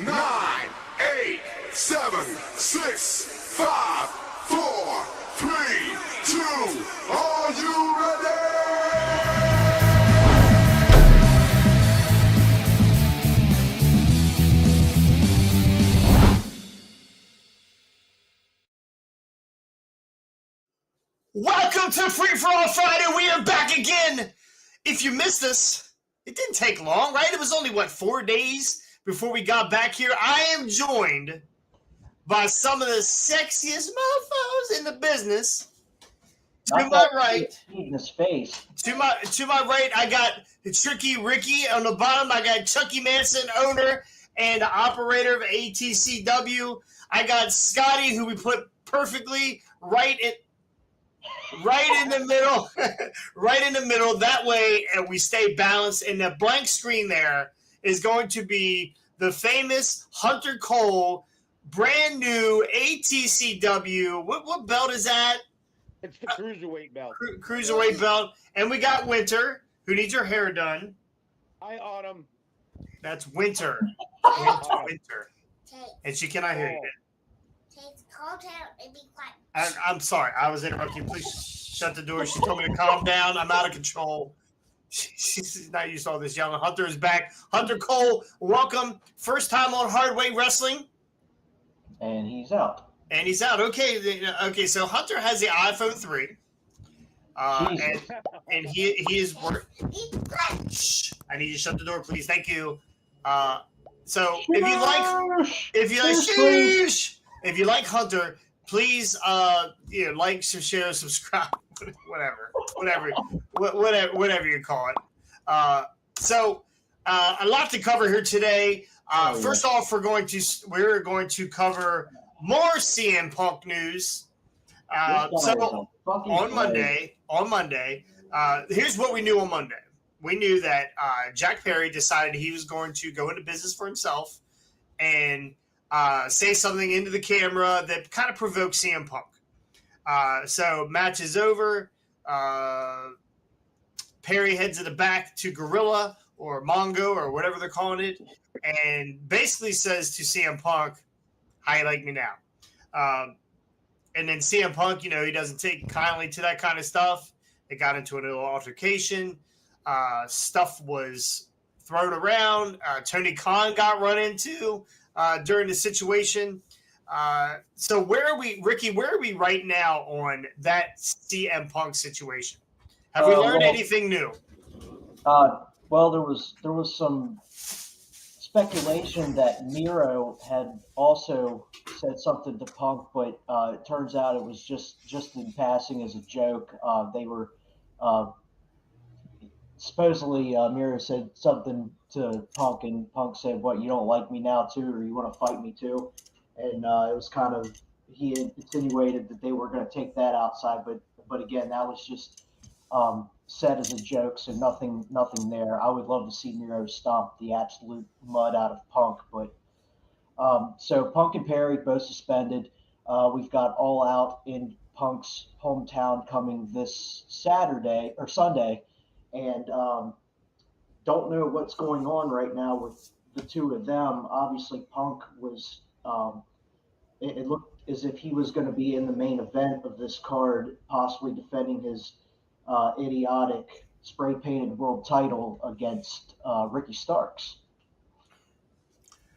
9, 8, 7, 6, 5, 4, 3, 2. Are you ready? Welcome to Free For All Friday. We are back again. If you missed us, it didn't take long, right? It was only, 4 days before we got back here. I am joined by some of the sexiest mofos in the business. To my right, in his face. to my right, I got Tricky Ricky. On the bottom, I got Chucky Manson, owner and operator of ATCW. I got Scotty, who we put perfectly right in the middle, right in the middle. That way, we stay balanced. And the blank screen there is going to be the famous Hunter Cole, brand new ATCW. What belt is that? It's the cruiserweight belt. Cruiserweight belt. And we got Winter, who needs her hair done. Hi, Autumn. That's Winter. Winter. And she cannot hear you. Calm down and be quiet. I'm sorry. I was interrupting. Please shut the door. She told me to calm down. I'm out of control. She's not used to all this yelling. Hunter is back. Hunter Cole, welcome. First time on Hardway Wrestling. And he's out. And he's out. Okay. So Hunter has the iPhone 3. And he is working. Shh. I need you to shut the door, please. Thank you. So if you like Hunter, please like, share, subscribe, whatever you call it. So a lot to cover here today. First off, we're going to cover more CM Punk news. So on Monday, here's what we knew on Monday. We knew that Jack Perry decided he was going to go into business for himself and say something into the camera that kind of provoked CM Punk. So match is over. Perry heads in the back to Gorilla or Mongo or whatever they're calling it, and basically says to CM Punk, "How you like me now?" And then CM Punk, he doesn't take kindly to that kind of stuff. They got into a little altercation. Stuff was thrown around. Tony Khan got run into during the situation. So where are we, Ricky? Where are we right now on that CM Punk situation? Have we learned anything new? Well, there was some speculation that Miro had also said something to Punk, but it turns out it was just in passing as a joke. They were supposedly Miro said something to Punk, and Punk said, "What, you don't like me now too, or you want to fight me too?" And it was kind of, he had insinuated that they were going to take that outside, but again, that was just said as a joke, so nothing there. I would love to see Miro stomp the absolute mud out of Punk, but so Punk and Perry both suspended. We've got All Out in Punk's hometown coming this Saturday or Sunday, and don't know what's going on right now with the two of them. Obviously, Punk was it looked as if he was going to be in the main event of this card, possibly defending his idiotic spray-painted world title against Ricky Starks.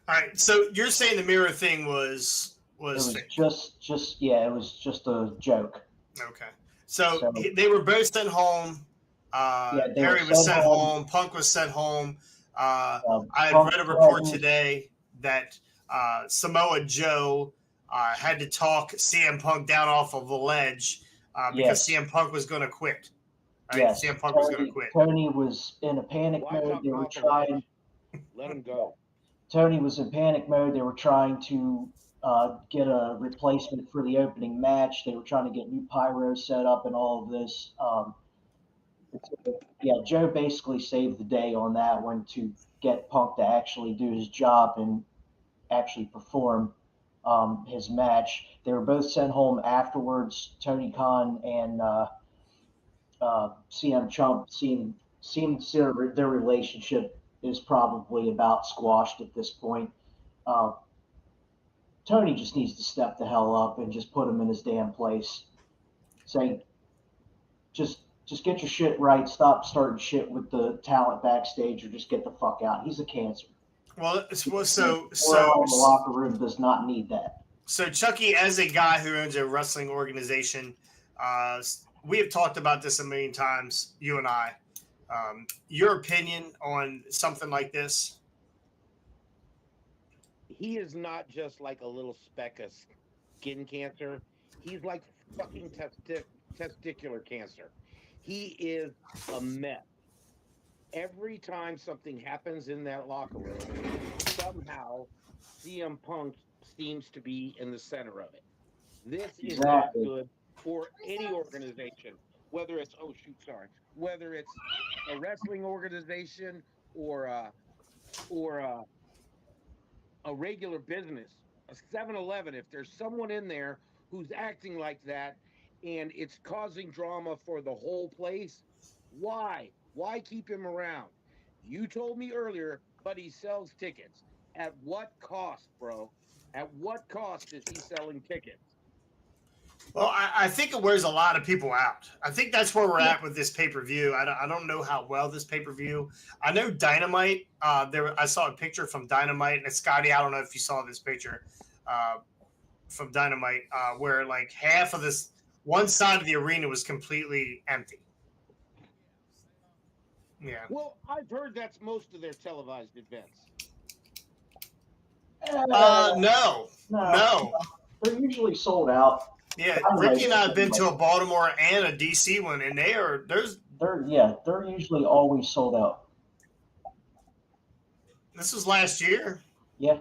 All right, so you're saying the Miro thing was fake. It was just a joke. Okay, so they were both sent home. Perry was sent home. Punk was sent home. I read a report today that Samoa Joe had to talk CM Punk down off of a ledge because CM Punk was going to quit. Right? Yes, CM Punk was going to quit. Tony was in a panic mode. They were trying. Let him go. Tony was in panic mode. They were trying to get a replacement for the opening match. They were trying to get new pyro set up and all of this. Joe basically saved the day on that one to get Punk to actually do his job and actually perform his match. They were both sent home afterwards. Tony Khan and CM Chump seemed their relationship is probably about squashed at this point. Uh, Tony just needs to step the hell up and just put him in his damn place. Say, just get your shit right. Stop starting shit with the talent backstage, or just get the fuck out. He's a cancer. Well, so The locker room does not need that. So Chucky, as a guy who owns a wrestling organization, we have talked about this a million times, you and I. Your opinion on something like this? He is not just like a little speck of skin cancer. He's like fucking testicular cancer. He is a mess. Every time something happens in that locker room, somehow CM Punk seems to be in the center of it. This is not good for any organization, whether it's whether it's a wrestling organization or a regular business, a 7-Eleven. If there's someone in there who's acting like that and it's causing drama for the whole place, why? Why keep him around? You told me earlier, but he sells tickets. At what cost, bro? At what cost is he selling tickets? Well, I think it wears a lot of people out. I think that's where we're at with this pay-per-view. I don't know how well this pay-per-view. I know Dynamite. I saw a picture from Dynamite, and Scotty, I don't know if you saw this picture from Dynamite, where like half of this one side of the arena was completely empty. Yeah. Well, I've heard that's most of their televised events. No. They're usually sold out. Yeah, Ricky and I have been to a Baltimore and a DC one, and they're usually always sold out. This was last year. Yeah.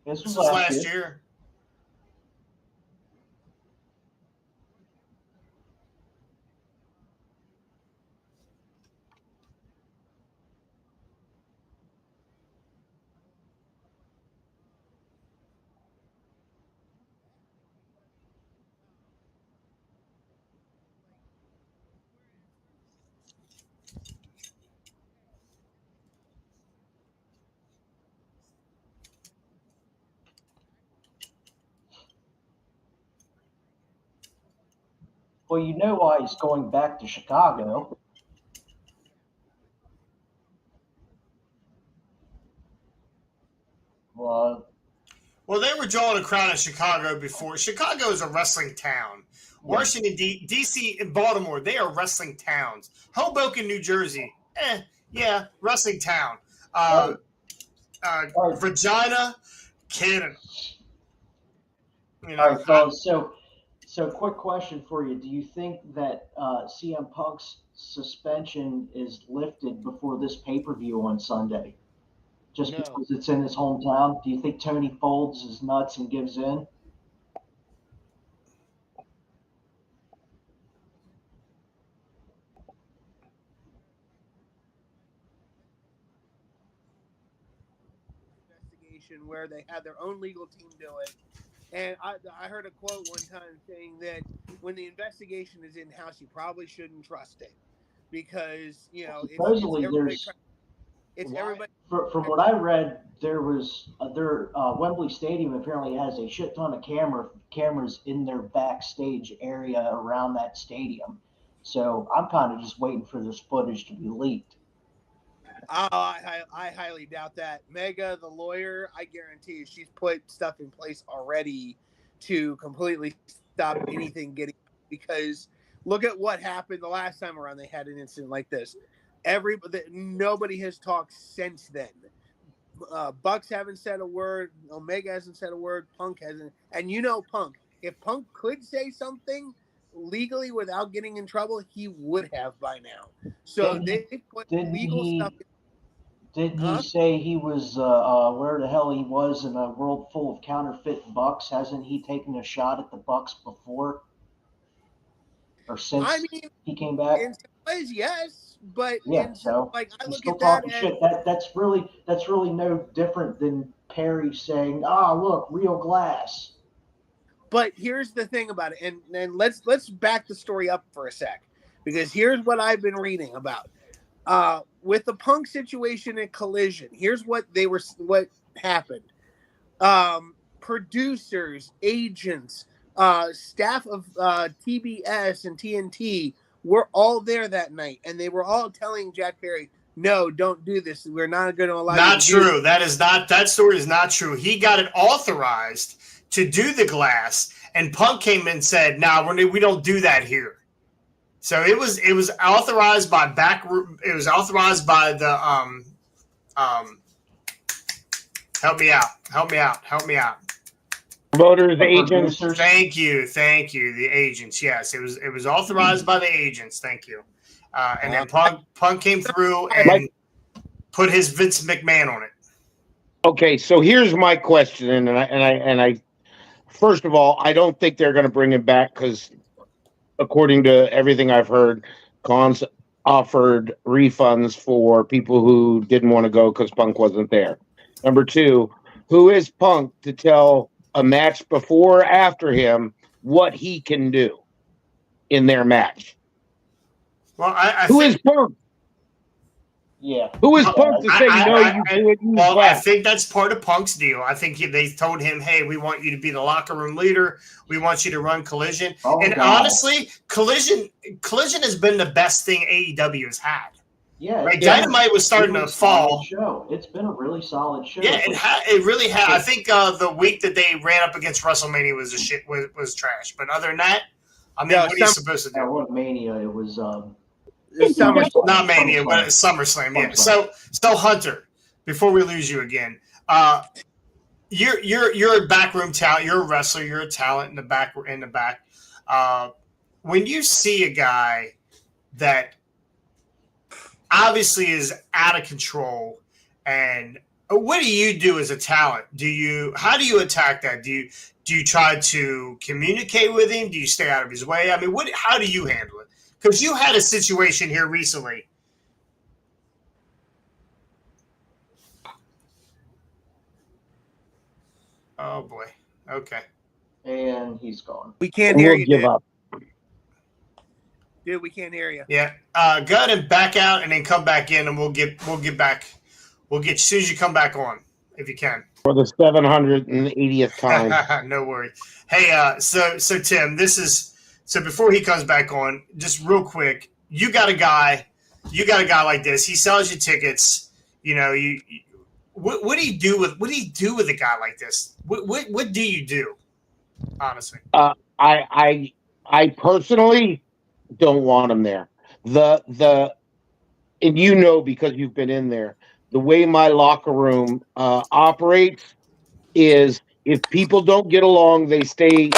This was last year. Well, you know why he's going back to Chicago. Well, they were drawing a crowd in Chicago before. Chicago is a wrestling town. Yeah. Washington, D.C., and Baltimore, they are wrestling towns. Hoboken, New Jersey, wrestling town. Regina, Canada. You know, all right, fellas, so quick question for you. Do you think that CM Punk's suspension is lifted before this pay-per-view on Sunday? Just because it's in his hometown? Do you think Tony folds his nuts and gives in? Investigation where they had their own legal team do it. And I heard a quote one time saying that when the investigation is in-house, you probably shouldn't trust it because, you know, it's everybody. From what I read, there was Wembley Stadium apparently has a shit ton of cameras in their backstage area around that stadium. So I'm kind of just waiting for this footage to be leaked. I highly doubt that. Mega, the lawyer, I guarantee you she's put stuff in place already to completely stop anything getting, because look at what happened the last time around they had an incident like this. Nobody has talked since then. Bucks haven't said a word. Omega hasn't said a word. Punk hasn't. And you know Punk. If Punk could say something legally without getting in trouble, he would have by now. So they put legal stuff in. Didn't he say he was where the hell he was in a world full of counterfeit bucks? Hasn't he taken a shot at the Bucks before? Or since he came back? In some ways, yes. But I look at that shit. That's really no different than Perry saying, look, real glass. But here's the thing about it, and let's back the story up for a sec, because here's what I've been reading about. With the Punk situation at Collision, here's what happened. producers, agents, staff of TBS and TNT were all there that night, and they were all telling Jack Perry, "No, don't do this. We're not going to allow you Not to true. That story is not true. He got it authorized to do the glass, and Punk came in and said, "No, we don't do that here." So it was authorized by It was authorized by the Help me out. Promoters, The agents. producers. Thank you. The agents. Yes, it was authorized by the agents. Thank you. And then Punk came through and put his Vince McMahon on it. Okay, so here's my question, and I first of all, I don't think they're going to bring him back because, according to everything I've heard, Khan's offered refunds for people who didn't want to go because Punk wasn't there. Number two, who is Punk to tell a match before or after him what he can do in their match? Well, I Who think, is Punk? Yeah. Who is Punk to say no? You do it. Well, I think that's part of Punk's deal. I think they told him, "Hey, we want you to be the locker room leader. We want you to run Collision." Oh, and God. honestly, Collision has been the best thing AEW has had. Yeah. Right, Dynamite was starting to fall. Show. It's been a really solid show. Yeah, it really had. I think the week that they ran up against WrestleMania was trash. But other than that, I mean, what are you supposed to do? That wasn't Mania. It was Not Mania, but SummerSlam. Yeah. So Hunter, before we lose you again, you're a backroom talent. You're a wrestler. You're a talent in the back. When you see a guy that obviously is out of control, and what do you do as a talent? How do you attack that? Do you try to communicate with him? Do you stay out of his way? I mean, how do you handle it? Because you had a situation here recently. Oh boy. Okay. and he's gone. We can't hear you, give dude. up. Dude, we can't hear you. Yeah. Go ahead and back out, and then come back in, and we'll get back. We'll get you as soon as you come back on, if you can. For the 780th time. No worries. Hey, so Tim, before he comes back on, just real quick, you got a guy like this. He sells you tickets. You know, what do you do with a guy like this? What do you do? Honestly, I personally don't want him there. And you know, because you've been in there, the way my locker room operates is if people don't get along, they stay.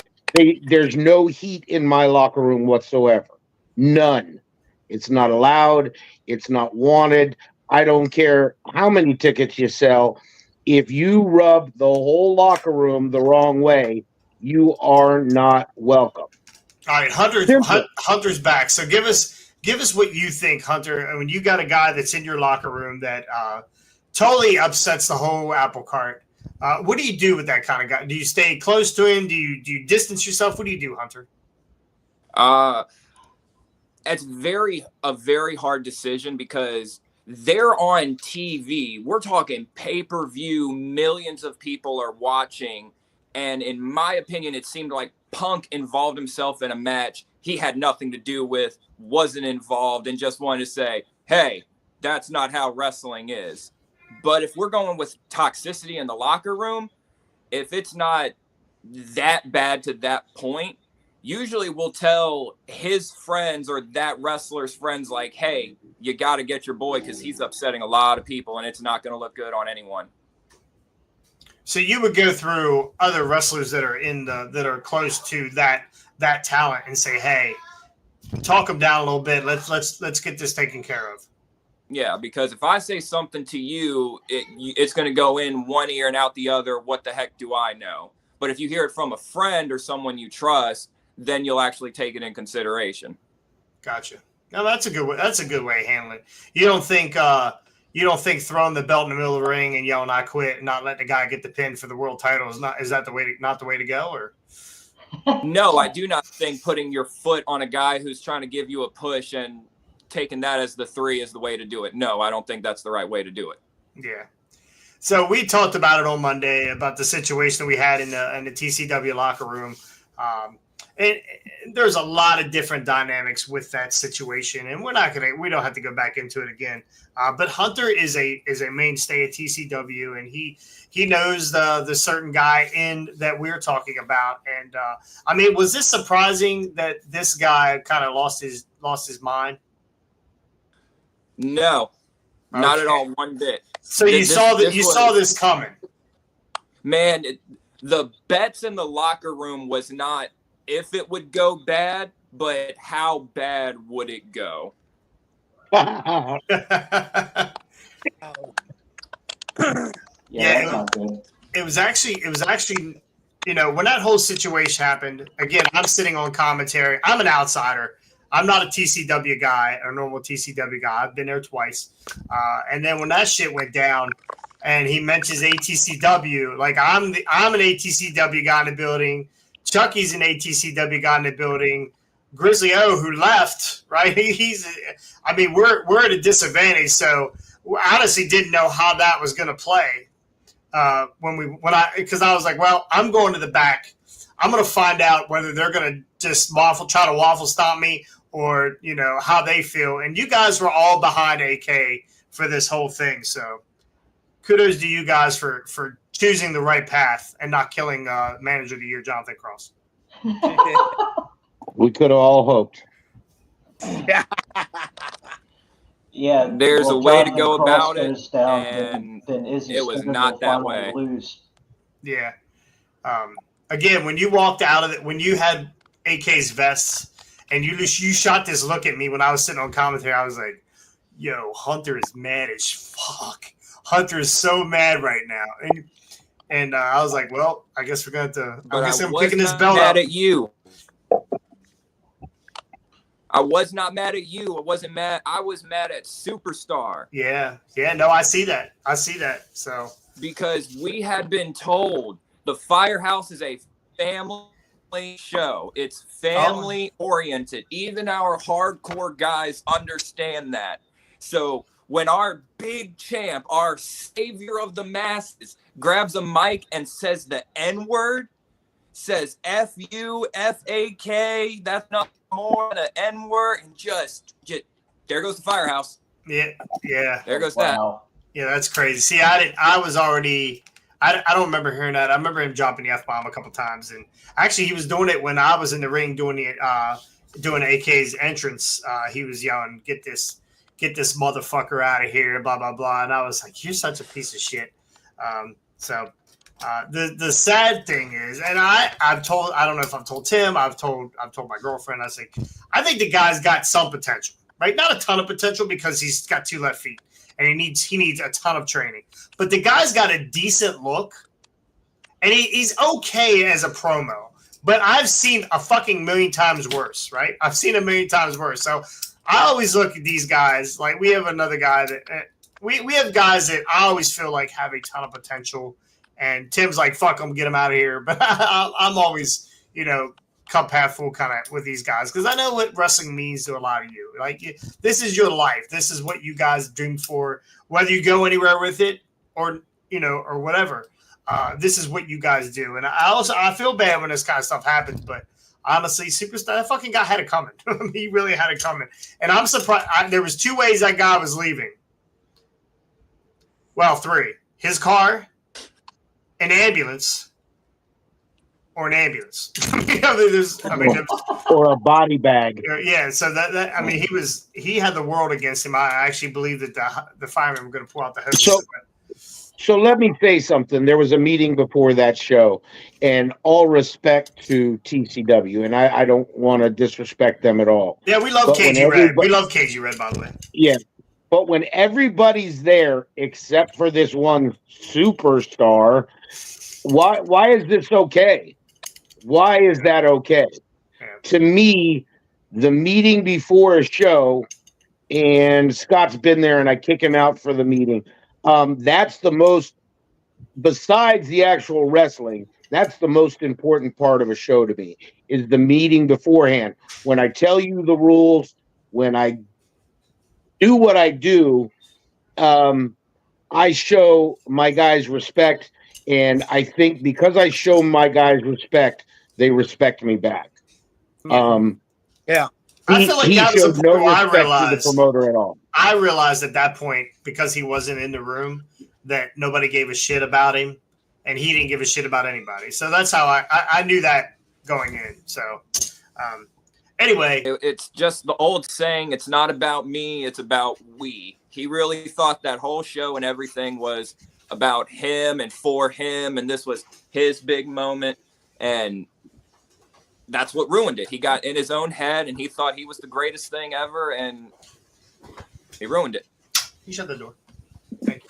There's no heat in my locker room whatsoever. None. It's not allowed. It's not wanted. I don't care how many tickets you sell. If you rub the whole locker room the wrong way, you are not welcome. All right, Hunter's back. So give us what you think, Hunter. When you got a guy that's in your locker room that totally upsets the whole apple cart, what do you do with that kind of guy? Do you stay close to him? Do you distance yourself? What do you do, Hunter? It's a very hard decision because they're on TV. We're talking pay-per-view. Millions of people are watching. And in my opinion, it seemed like Punk involved himself in a match he had nothing to do with, wasn't involved, and just wanted to say, hey, that's not how wrestling is. But if we're going with toxicity in the locker room, if it's not that bad to that point, usually we'll tell his friends or that wrestler's friends, like, hey, you got to get your boy because he's upsetting a lot of people and it's not going to look good on anyone. So you would go through other wrestlers that are close to that talent and say, hey, talk them down a little bit. Let's get this taken care of. Yeah, because if I say something to you, it's going to go in one ear and out the other. What the heck do I know? But if you hear it from a friend or someone you trust, then you'll actually take it in consideration. Gotcha. No, that's a good way. That's a good way of handling it. You don't think throwing the belt in the middle of the ring and yelling "I quit" and not letting the guy get the pin for the world title is that the way to go? Or no, I do not think putting your foot on a guy who's trying to give you a push and taking that as the 3 is the way to do it. No, I don't think that's the right way to do it. Yeah. So we talked about it on Monday about the situation we had in the TCW locker room. And there's a lot of different dynamics with that situation, and we don't have to go back into it again. But Hunter is a mainstay at TCW, and he knows the certain guy in that we're talking about. And I mean, was this surprising that this guy kind of lost his mind? No, not at Okay. all, one bit. So you saw this coming. Man, the bets in the locker room was not if it would go bad, but how bad would it go? Yeah, Yeah, that's not good. It was actually, when that whole situation happened, again, I'm sitting on commentary. I'm an outsider. I'm not a TCW guy, a normal TCW guy. I've been there twice. And then when that shit went down and he mentions ATCW, like I'm an ATCW guy in the building. Chucky's an ATCW guy in the building. Grizzly O, who left, right? We're at a disadvantage. So I honestly didn't know how that was going to play. Because I was like, well, I'm going to the back. I'm going to find out whether they're going to just try to waffle stomp me, or how they feel. And you guys were all behind AK for this whole thing, so kudos to you guys for choosing the right path and not killing Manager of the Year Jonathan Cross. We could have all hoped. Yeah, There's a way to go about it, down, and then Izzy's it was gonna not that finally way. Lose. Yeah. Again, when you walked out of it, when you had AK's vests and you shot this look at me when I was sitting on commentary, I was like, yo, Hunter is mad as fuck. Hunter is so mad right now. And I was like, well, I guess we're going to have to – I guess I'm picking this belt up. At you. I was not mad at you. I wasn't mad. I was mad at Superstar. Yeah. No, I see that. So because we had been told the Firehouse is a family show. It's family oriented. Even our hardcore guys understand that. So when our big champ, our savior of the masses, grabs a mic and says the N-word, says F-U, F-A-K, that's not more than an N-word, and just there goes the Firehouse. Yeah. There goes Wow. that. Yeah, that's crazy. See, I don't remember hearing that. I remember him dropping the F-bomb a couple times, and actually he was doing it when I was in the ring doing AK's entrance. He was yelling, get this motherfucker out of here, blah, blah, blah. And I was like, you're such a piece of shit. The sad thing is, and I don't know if I've told Tim, I've told my girlfriend, I think the guy's got some potential, right? Not a ton of potential because he's got 2 left feet and he needs a ton of training, but the guy's got a decent look and he's okay as a promo, but I've seen a fucking million times worse, right? I've seen a million times worse. So I always look at these guys, like we have another guy that we have guys that I always feel like have a ton of potential. And Tim's like, fuck them, get them out of here. But I'm always, cup half full kind of with these guys because I know what wrestling means to a lot of you. Like, this is your life. This is what you guys dream for, whether you go anywhere with it or whatever. This is what you guys do. And I feel bad when this kind of stuff happens, but honestly, Superstar, that fucking guy had it coming. He really had it coming. And I'm surprised. There was 2 ways that guy was leaving. Well, 3. His car, an ambulance, or an ambulance. Or a body bag. Yeah, so he had the world against him. I actually believe that the firemen were going to pull out the hose. So let me say something. There was a meeting before that show, and all respect to TCW, and I don't want to disrespect them at all. Yeah, we love KG Red. We love KG Red, by the way. Yeah, but when everybody's there except for this one superstar, why is this okay? Why is that okay? Yeah. To me, the meeting before a show, and Scott's been there, and I kick him out for the meeting. That's the most, besides the actual wrestling, that's the most important part of a show to me, is the meeting beforehand. When I tell you the rules, when I do what I do, I show my guys respect, and I think because I show my guys respect, they respect me back. Yeah. I feel like He that was the showed point no where I respect for the realized. promoter at all. I realized at that point, because he wasn't in the room, that nobody gave a shit about him, and he didn't give a shit about anybody. So that's how I knew that going in. So anyway, It's just the old saying, it's not about me, it's about we. He really thought that whole show and everything was about him and for him, and this was his big moment, and that's what ruined it. He got in his own head, and he thought he was the greatest thing ever, and he ruined it. you shut the door. Thank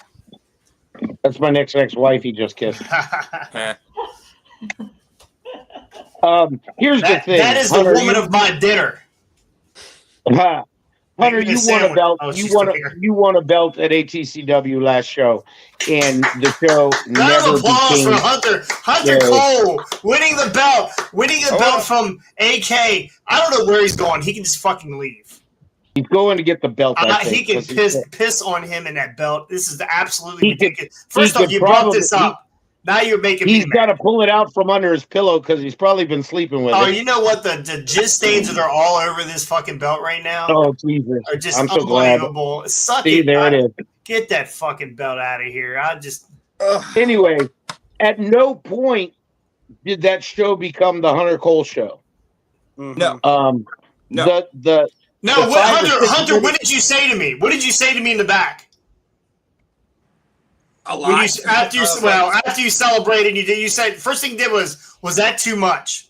That's my next ex-wife he just kissed. you. Here's the thing. That is Hunter, the woman of my dinner. Hunter, Make me you a won a sandwich. belt. Oh, You she's won still here. you won a belt at ATCW last show, and the show Round never of applause for became. Hunter Yeah. Cole winning the belt from AK. I don't know where he's going. He can just fucking leave. He's going to get the belt. I He think can 'cause he's- piss on him in that belt. This is absolutely He could- ridiculous. First he off, could you brought this probably- up. Now you're making me He's mad. got to pull it out from under his pillow because he's probably been sleeping with Oh, it. you know what? The jizz stains that are all over this fucking belt right now Oh Jesus! are just I'm so glad. unbelievable. Suck See, it. there it is. Get that fucking belt out of here. Anyway, at no point did that show become the Hunter Cole show. No. No. No, The what, 5 or 6 Hunter, minutes- what did you say to me? What did you say to me in the back? A When lot. after you celebrated, you said first thing you did was that too much?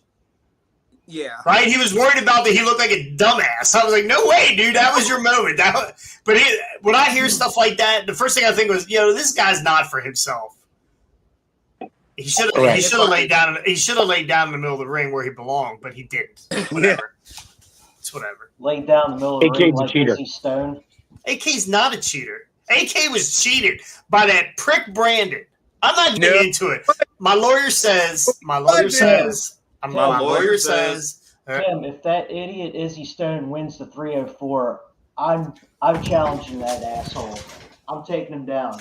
Yeah. Right? He was worried about that he looked like a dumbass. I was like, no way, dude, that was your moment. When I hear stuff like that, the first thing I think was, this guy's not for himself. He should have laid down. He should have laid down in the middle of the ring where he belonged, but he didn't. Whatever. It's whatever. Laid down in the middle of the AK's ring a like cheater. Izzy Stone. AK's not a cheater. AK was cheated by that prick Brandon. I'm not getting into it. My lawyer says. My lawyer says. Tim, if that idiot Izzy Stone wins the 304, I'm challenging that asshole. I'm taking him down.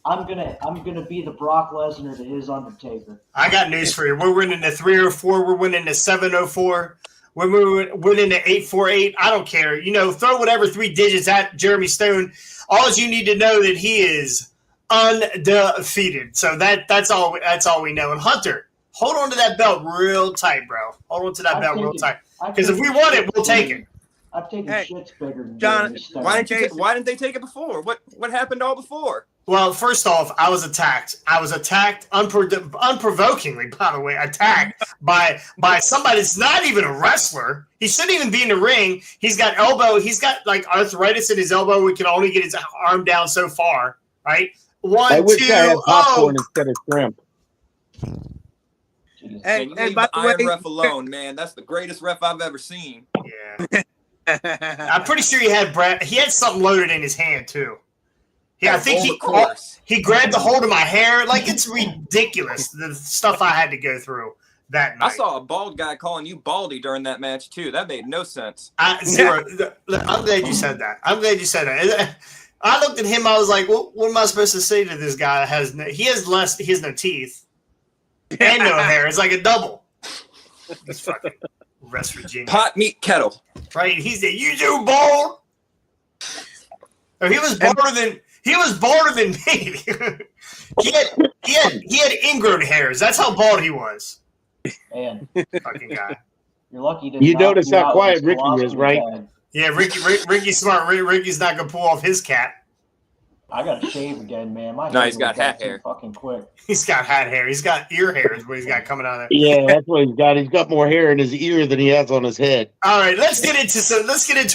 I'm gonna be the Brock Lesnar to his Undertaker. I got news for you. We're winning the 304. We're winning the 704. We're winning the 848. I don't care. Throw whatever 3 digits at Jeremy Stone. All you need to know that he is undefeated. So that's all we know. And Hunter, hold on to that belt real tight, bro. Hold on to that belt real tight. Because if we want it, we'll take it. I've taken shits bigger than John, Jeremy Stone. Why didn't they take it before? What happened all before? Well, first off, I was attacked. I was attacked unprovokingly, by the way, attacked by somebody that's not even a wrestler. He shouldn't even be in the ring. He's got like arthritis in his elbow. We can only get his arm down so far, right? I wish I had popcorn instead of shrimp. And you leave by the the Iron way, Ref alone, man. That's the greatest ref I've ever seen. Yeah. I'm pretty sure he had something loaded in his hand too. Yeah, I think he grabbed the hold of my hair. Like, it's ridiculous, the stuff I had to go through that night. I saw a bald guy calling you Baldy during that match too. That made no sense. Zero. I'm glad you said that. I looked at him. I was like, "What am I supposed to say to this guy that has he has no teeth and no hair? It's like a double." This fucking West Virginia Pot meat kettle. right? He said, "You too bald." Oh, he was balder than me. he had ingrown hairs. That's how bald he was. Man, Fucking guy. you're lucky to. You notice how quiet Ricky is, right? Yeah, Ricky's smart. Ricky's not gonna pull off his cap. I gotta shave again, man. My No, hair he's got goes hat back too hair. Fucking quick. He's got hat hair. He's got ear hair is what he's got coming out of there. Yeah, that's what he's got. He's got more hair in his ear than he has on his head. All right, let's get into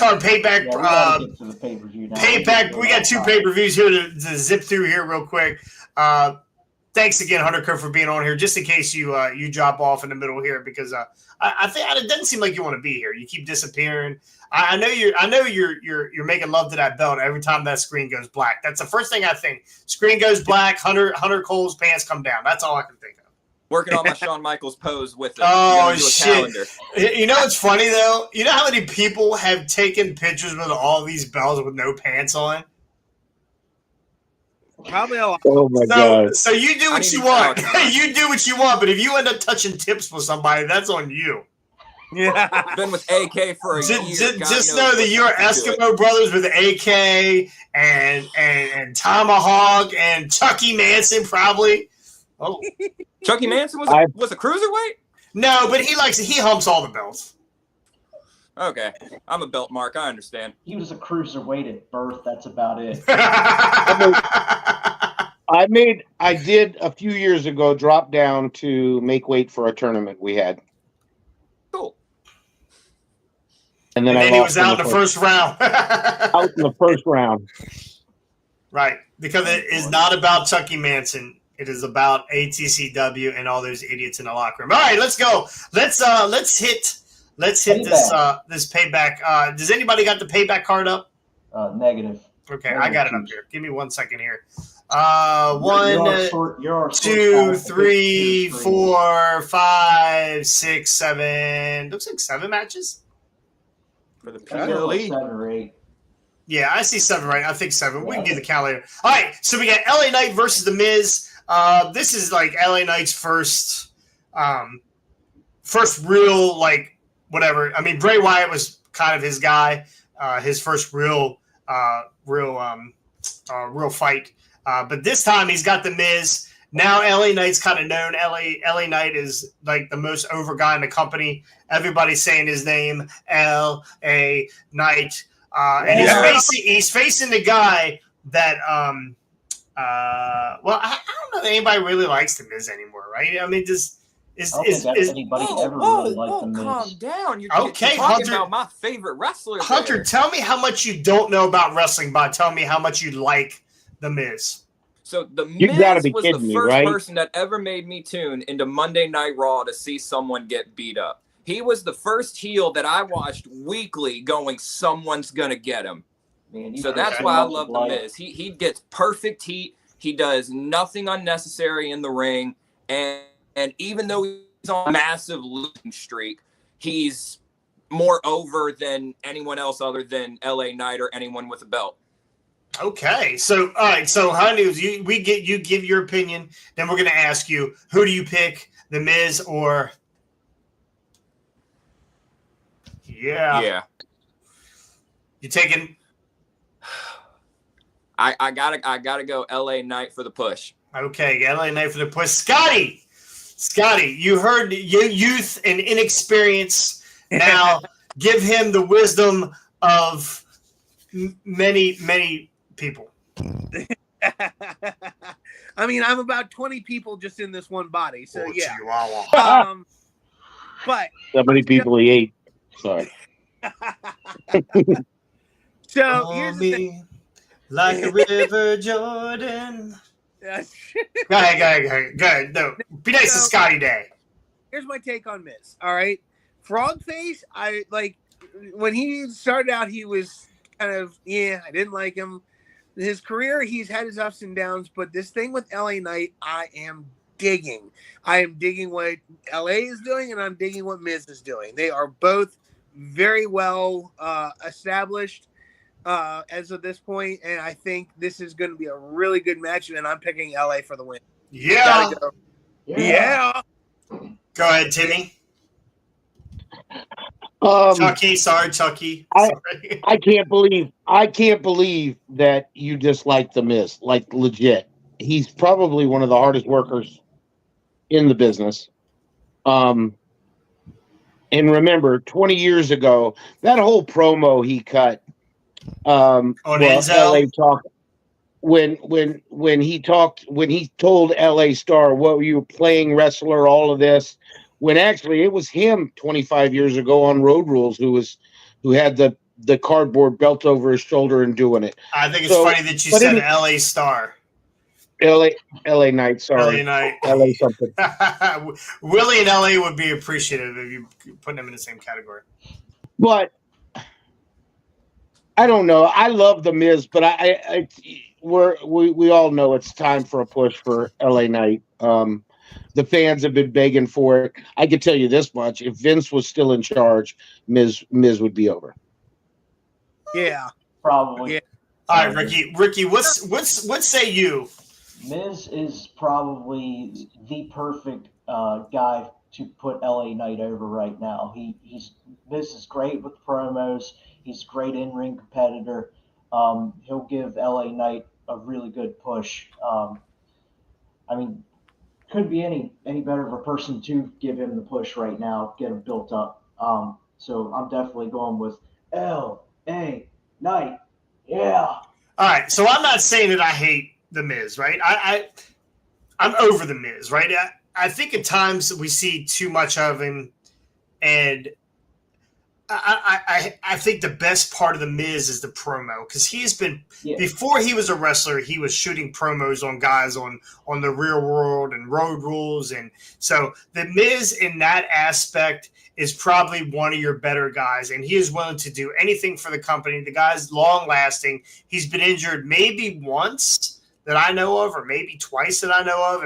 our payback. Yeah, we gotta get to the pay-per-view now. Payback. We got 2 pay-per-views here to zip through here real quick. Thanks again, Hunter Cole, for being on here. Just in case you drop off in the middle here, because I think it doesn't seem like you want to be here. You keep disappearing. I know you're making love to that belt every time that screen goes black. That's the first thing I think. Screen goes black. Hunter Cole's pants come down. That's all I can think of. Working on my Shawn Michaels pose with it. Oh, Do a shit. calendar. You know what's funny though? You know how many people have taken pictures with all these belts with no pants on? Probably a lot. Oh my god! So you do I what need you to want. talk about it. You do what you want. But if you end up touching tips with somebody, that's on you. Yeah. Been with AK for a year. God Just knows know that what you're comes into it. Eskimo brothers with AK and Tomahawk and Chucky Manson probably. Oh Chucky Manson was I- a cruiserweight. no, but he humps all the belts. Okay, I'm a belt mark. I understand. He was a cruiserweight at birth. That's about it. I did a few years ago drop down to make weight for a tournament we had, Cool. and And then then I he lost was out in the first round. out in the first round. Right, because it is not about Chucky Manson. It is about ATCW and all those idiots in the locker room. All right, let's go. Let's hit this payback. Does anybody got the payback card up? Negative. Okay, Negative I got it up juice. here. Give me 1 second here. You're our 2, source 3, guy. 4, 5, 6, 7. Looks like 7 matches. For the I feel like PLE. 7 or 8. Yeah, I see 7, right? I think 7. We Yeah. can do the count later. All right, so we got LA Knight versus The Miz. This is like LA Knight's first real, like, whatever. I mean, Bray Wyatt was kind of his guy, his first real fight. But this time he's got The Miz. Now LA Knight's kind of known. LA Knight is like the most over guy in the company. Everybody's saying his name, LA Knight. And he's facing the guy that well, I don't know if anybody really likes The Miz anymore, right? I mean, I don't think anybody ever really liked The Miz. Calm down. You're Okay, talking Hunter. about my favorite wrestler. Hunter, there. tell me how much you don't know about wrestling by telling me how much you like The Miz. So the You gotta Miz be was the kidding me, first right? person that ever made me tune into Monday Night Raw to see someone get beat up. He was the first heel that I watched weekly going, someone's going to get him. Man, So put that's so why I much love The life. Miz. He gets perfect heat. He does nothing unnecessary in the ring. And even though he's on a massive losing streak, he's more over than anyone else other than LA Knight or anyone with a belt. Okay, so all right, so honey, you give your opinion, then we're gonna ask you, who do you pick, The Miz or Yeah. You taking I gotta go LA Knight for the push. okay, LA Knight for the push. Scotty, you heard your youth and inexperience. Now give him the wisdom of many people. I mean, I'm about 20 people just in this one body, so Oh, yeah. Chihuahua. But How many people he ate? Sorry. so here's the thing. Me like a river, Jordan. Uh, Go ahead. No, be nice to Scotty Day. here's my take on Miz. All right, Frogface. I like when he started out. He was kind of I didn't like him. His career, he's had his ups and downs, but this thing with LA Knight, I am digging. I am digging what LA is doing, and I'm digging what Miz is doing. They are both very well established as of this point, and I think this is going to be a really good match, and I'm picking LA for the win. Yeah. Gotta go. Yeah. Yeah. Go ahead, Timmy. Chucky. Sorry. I can't believe that you dislike The Miz. Like, legit. He's probably one of the hardest workers in the business. And remember, 20 years ago, that whole promo he cut On Enzo? LA Talk, when he told LA Star, what were you playing wrestler, all of this, when actually it was him 25 years ago on Road Rules who had the cardboard belt over his shoulder and doing it. I think it's funny that you said LA Star. LA Knight, sorry. LA Knight. LA something. Willie and LA would be appreciative if you put them in the same category. But I don't know. I love The Miz, but we all know it's time for a push for LA Knight. The fans have been begging for it. I can tell you this much: if Vince was still in charge, Miz would be over. Yeah. Probably. Yeah. All right, Ricky, what say you? Miz is probably the perfect guy to put LA Knight over right now. Miz is great with promos. He's a great in-ring competitor. He'll give LA Knight a really good push. I mean, could be any better of a person to give him the push right now, get him built up. So I'm definitely going with LA Knight. Yeah. All right, so I'm not saying that I hate the Miz, right? I'm over the Miz, right? I think at times we see too much of him, and I think the best part of the Miz is the promo, because he's been before he was a wrestler, he was shooting promos on guys on the Real World and Road Rules, and so the Miz in that aspect is probably one of your better guys, and he is willing to do anything for the company. The guy's long lasting. He's been injured maybe once that I know of, or maybe twice that I know of,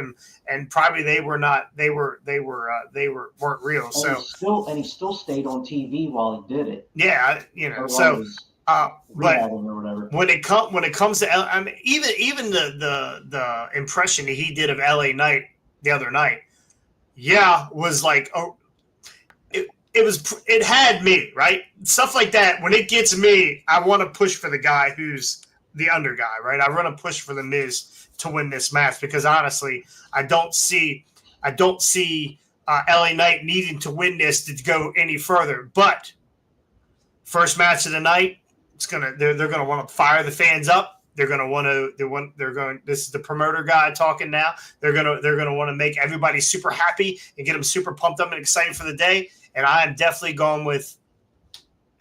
and probably they weren't real. And he still stayed on TV while he did it. Yeah, so. But or whatever. when it comes to I mean, even the impression that he did of LA Knight the other night, was like, oh, it had me, right? Stuff like that. When it gets me, I want to push for the guy who's the under guy, right? I want to push for the Miz to win this match, because honestly, I don't see LA Knight needing to win this to go any further. But first match of the night, they're gonna want to fire the fans up. This is the promoter guy talking now. They're gonna want to make everybody super happy and get them super pumped up and excited for the day. And I am definitely going with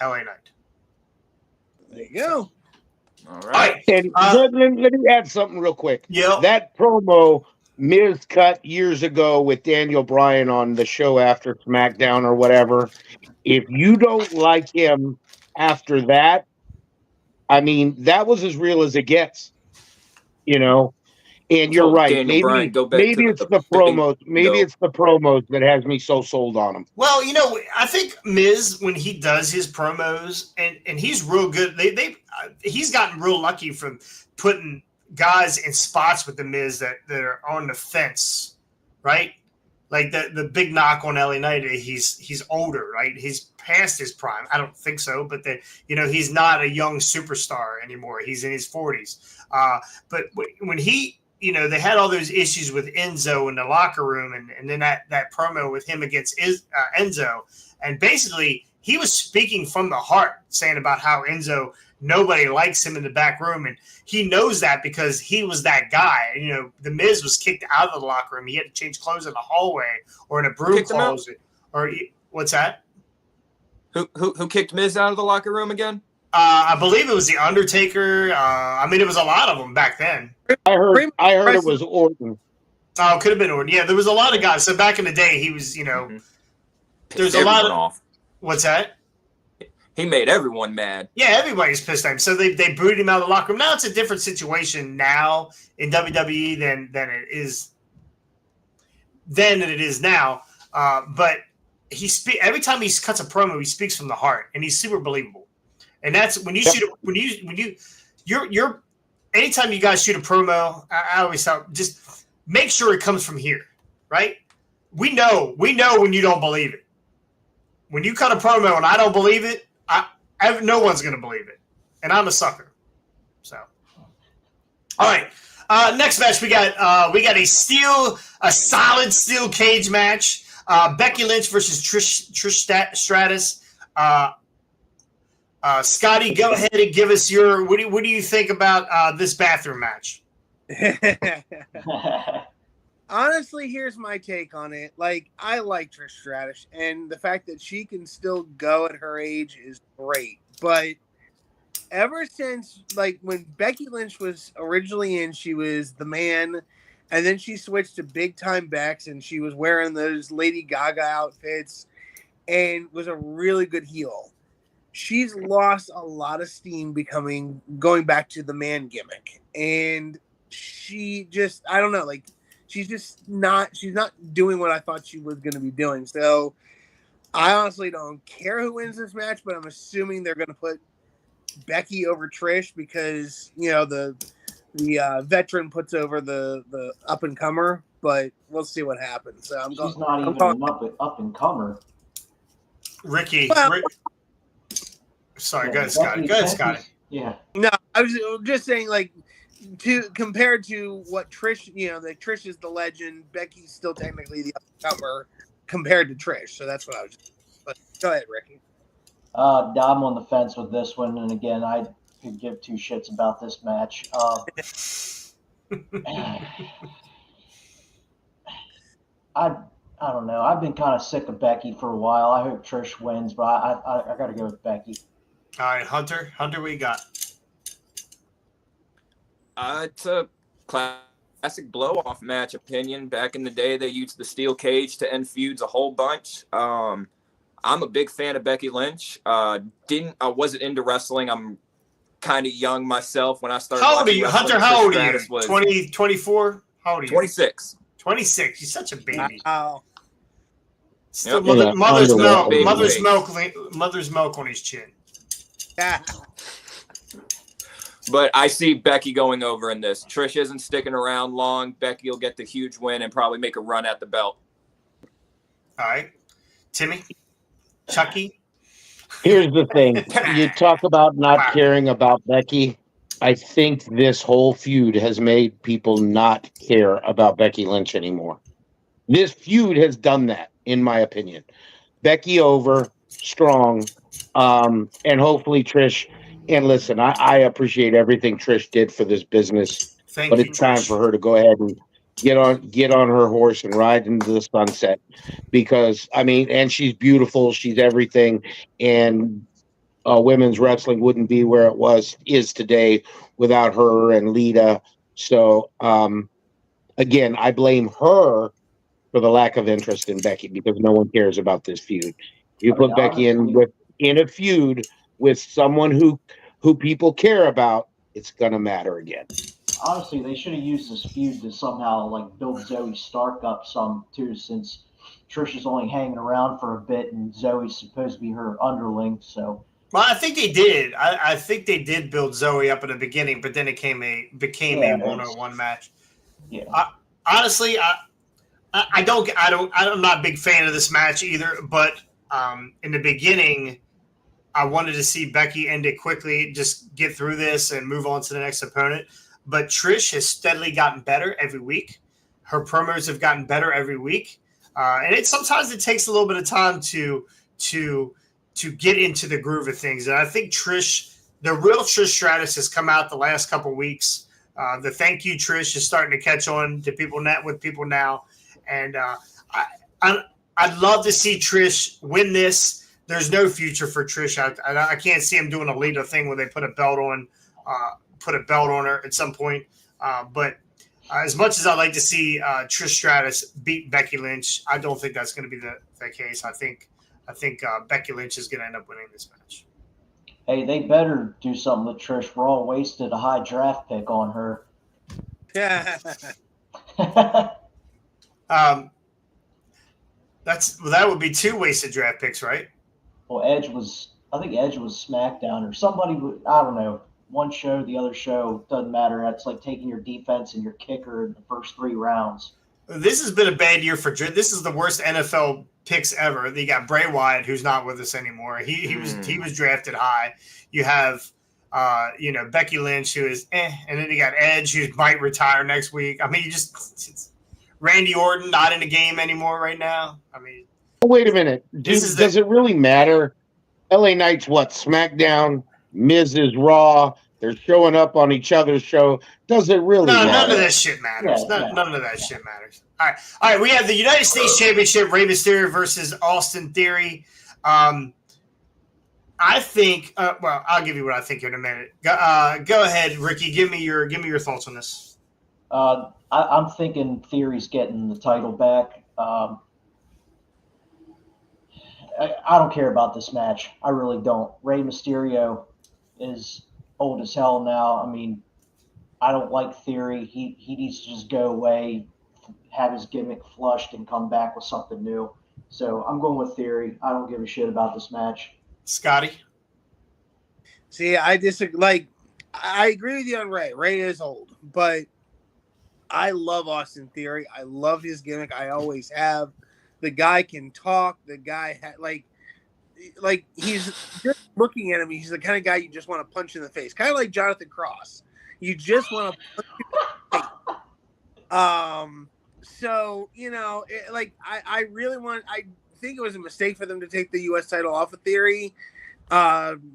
LA Knight. There you go. All right. And let me add something real quick. Yeah. That promo Miz cut years ago with Daniel Bryan on the show after SmackDown or whatever, if you don't like him after that, I mean, that was as real as it gets, And you're right. Daniel Bryan, go back maybe to it's the promos. Maybe it's the promos that has me so sold on him. Well, I think Miz, when he does his promos, and he's real good. He's gotten real lucky from putting guys in spots with the Miz that are on the fence, right? Like the big knock on LA Knight, he's older, right? He's past his prime. I don't think so, but he's not a young superstar anymore. He's in his 40s. But when he, they had all those issues with Enzo in the locker room, and then that promo with him against Enzo, and basically he was speaking from the heart, saying about how Enzo, nobody likes him in the back room, and he knows that because he was that guy. The Miz was kicked out of the locker room. He had to change clothes in the hallway or in a broom closet. Or what's that? Who kicked Miz out of the locker room again? I believe it was the Undertaker. It was a lot of them back then. I heard it was Orton. Oh, it could have been Orton. Yeah, there was a lot of guys. So back in the day, he was, there's a lot of. Off. What's that? He made everyone mad. Yeah, everybody's pissed at him. So they booted him out of the locker room. Now it's a different situation now in WWE than it is now. But every time he cuts a promo, he speaks from the heart, and he's super believable. And that's when you shoot you're anytime you guys shoot a promo, I always tell just make sure it comes from here, right? We know when you don't believe it. When you cut a promo and I don't believe it, no one's going to believe it, and I'm a sucker. So, all right, next match we got a solid steel cage match. Becky Lynch versus Trish Stratus. Scotty, go ahead and give us your what do you think about this bathroom match? Honestly, here's my take on it. I like Trish Stratus, and the fact that she can still go at her age is great. But ever since, when Becky Lynch was originally in, she was the man, and then she switched to big time backs, and she was wearing those Lady Gaga outfits, and was a really good heel. She's lost a lot of steam going back to the man gimmick, and she just, I don't know, she's not doing what I thought she was going to be doing. So I honestly don't care who wins this match, but I'm assuming they're going to put Becky over Trish because the veteran puts over the up and comer, but we'll see what happens. So She's not even an up and comer. Ricky, Well, sorry, Yeah, go ahead, Scotty. Go ahead, Scotty. Yeah. No, I was just saying, like, compared to what Trish, that Trish is the legend, Becky's still technically the up-and-comer compared to Trish. So that's what I was. But go ahead, Ricky. I'm on the fence with this one, and again, I could give two shits about this match. I don't know. I've been kind of sick of Becky for a while. I hope Trish wins, but I got to go with Becky. All right, Hunter. Hunter, what you got? It's a classic blow-off match opinion. Back in the day, they used the steel cage to end feuds a whole bunch. I'm a big fan of Becky Lynch. I wasn't into wrestling. I'm kind of young myself when I started. How old are you, wrestling. Hunter? How old are you? Was 20, 24? How old are you? 26. 26. You're such a baby. Wow. Still Yep. mother's Underwear. mother's milk on his chin. Yeah. But I see Becky going over in this. Trish isn't sticking around long. Becky will get the huge win and probably make a run at the belt. All right. Timmy? Chucky? Here's the thing. You talk about not caring about Becky. I think this whole feud has made people not care about Becky Lynch anymore. This feud has done that, in my opinion. Becky over, strong, and hopefully Trish. And listen, I appreciate everything Trish did for this business, but it's time for her to go ahead and get on her horse and ride into the sunset. Because and she's beautiful, she's everything, and women's wrestling wouldn't be where it is today without her and Lita. So again, I blame her for the lack of interest in Becky because no one cares about this feud. You put Becky in a feud with someone who people care about, it's gonna matter again. Honestly, they should have used this feud to somehow like build Zoe Stark up some too, since Trish is only hanging around for a bit and Zoe's supposed to be her underling. So, well, I think they did. I think they did build Zoe up at the beginning, but then it became a one-on-one match. Yeah. Honestly, I'm not a big fan of this match either. But in the beginning, I wanted to see Becky end it quickly, just get through this and move on to the next opponent. But Trish has steadily gotten better every week. Her promos have gotten better every week, and sometimes it takes a little bit of time to get into the groove of things. And I think the real Trish Stratus has come out the last couple weeks. The thank you Trish is starting to catch on to people now, and I'd love to see Trish win this. There's no future for Trish. I can't see him doing a Lita thing where they put a belt on her at some point. But as much as I'd like to see Trish Stratus beat Becky Lynch, I don't think that's going to be the case. I think Becky Lynch is going to end up winning this match. Hey, they better do something with Trish. We're all wasted a high draft pick on her. Yeah. That would be 2 wasted draft picks, right? Well, I think Edge was SmackDown or somebody. I don't know. One show, the other show, doesn't matter. That's like taking your defense and your kicker in the first 3 rounds. This has been a bad year for Trish. This is the worst NFL picks ever. You got Bray Wyatt, who's not with us anymore. He was drafted high. You have Becky Lynch, who is and then you got Edge, who might retire next week. I mean, Randy Orton not in the game anymore right now. I mean, wait a minute. Does it really matter? LA Knight's what? SmackDown, Miz is Raw. They're showing up on each other's show. Does it really matter? None of that shit matters. None of that shit matters. All right. We have the United States Championship, Rey Mysterio versus Austin Theory. I think. Well, I'll give you what I think in a minute. Go ahead, Ricky. Give me your thoughts on this. I'm thinking Theory's getting the title back. I don't care about this match. I really don't. Rey Mysterio is old as hell now. I mean, I don't like Theory. He needs to just go away, have his gimmick flushed, and come back with something new. So I'm going with Theory. I don't give a shit about this match. Scotty? See, I disagree. Like, I agree with you on Ray. Ray is old, but I love Austin Theory. I love his gimmick. I always have. The guy can talk. The guy like he's just looking at him. He's the kind of guy you just want to punch in the face, kind of like Jonathan Cross. You just want to punch him in the face. So like I really want. I think it was a mistake for them to take the U.S. title off of Theory,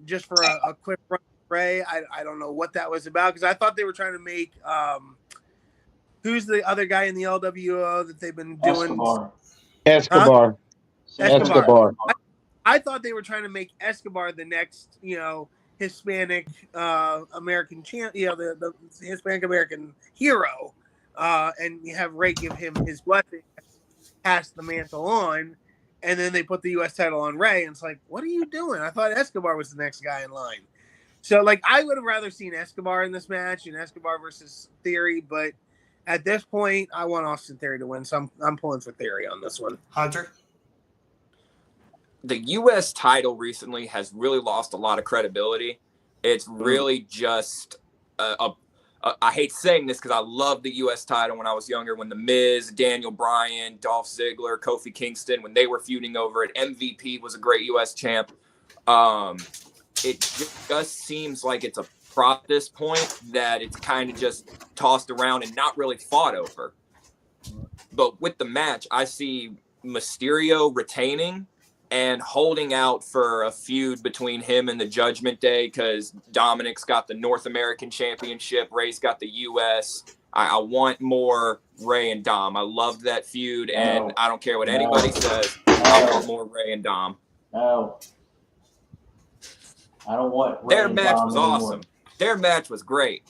just for a quick run. Ray, I don't know what that was about, because I thought they were trying to make who's the other guy in the LWO that they've been doing? Escobar. I thought they were trying to make Escobar the next, Hispanic American the Hispanic American hero, and you have Ray give him his blessing, pass the mantle on, and then they put the U.S. title on Ray, and it's like, what are you doing? I thought Escobar was the next guy in line. So, like, I would have rather seen Escobar in this match, and Escobar versus Theory, but at this point, I want Austin Theory to win, so I'm pulling for Theory on this one. Hunter? The U.S. title recently has really lost a lot of credibility. It's really just I hate saying this because I loved the U.S. title when I was younger, when The Miz, Daniel Bryan, Dolph Ziggler, Kofi Kingston, when they were feuding over it. MVP was a great U.S. champ. It just seems like it's a prop at this point, that it's kind of just tossed around and not really fought over. But with the match, I see Mysterio retaining and holding out for a feud between him and the Judgment Day, because Dominic's got the North American Championship, Ray's got the U.S. I want more Ray and Dom. I loved that feud, and I don't care what anybody says. I want more Ray and Dom. No. I don't want Ray Their and match Dom was anymore. awesome. Their match was great.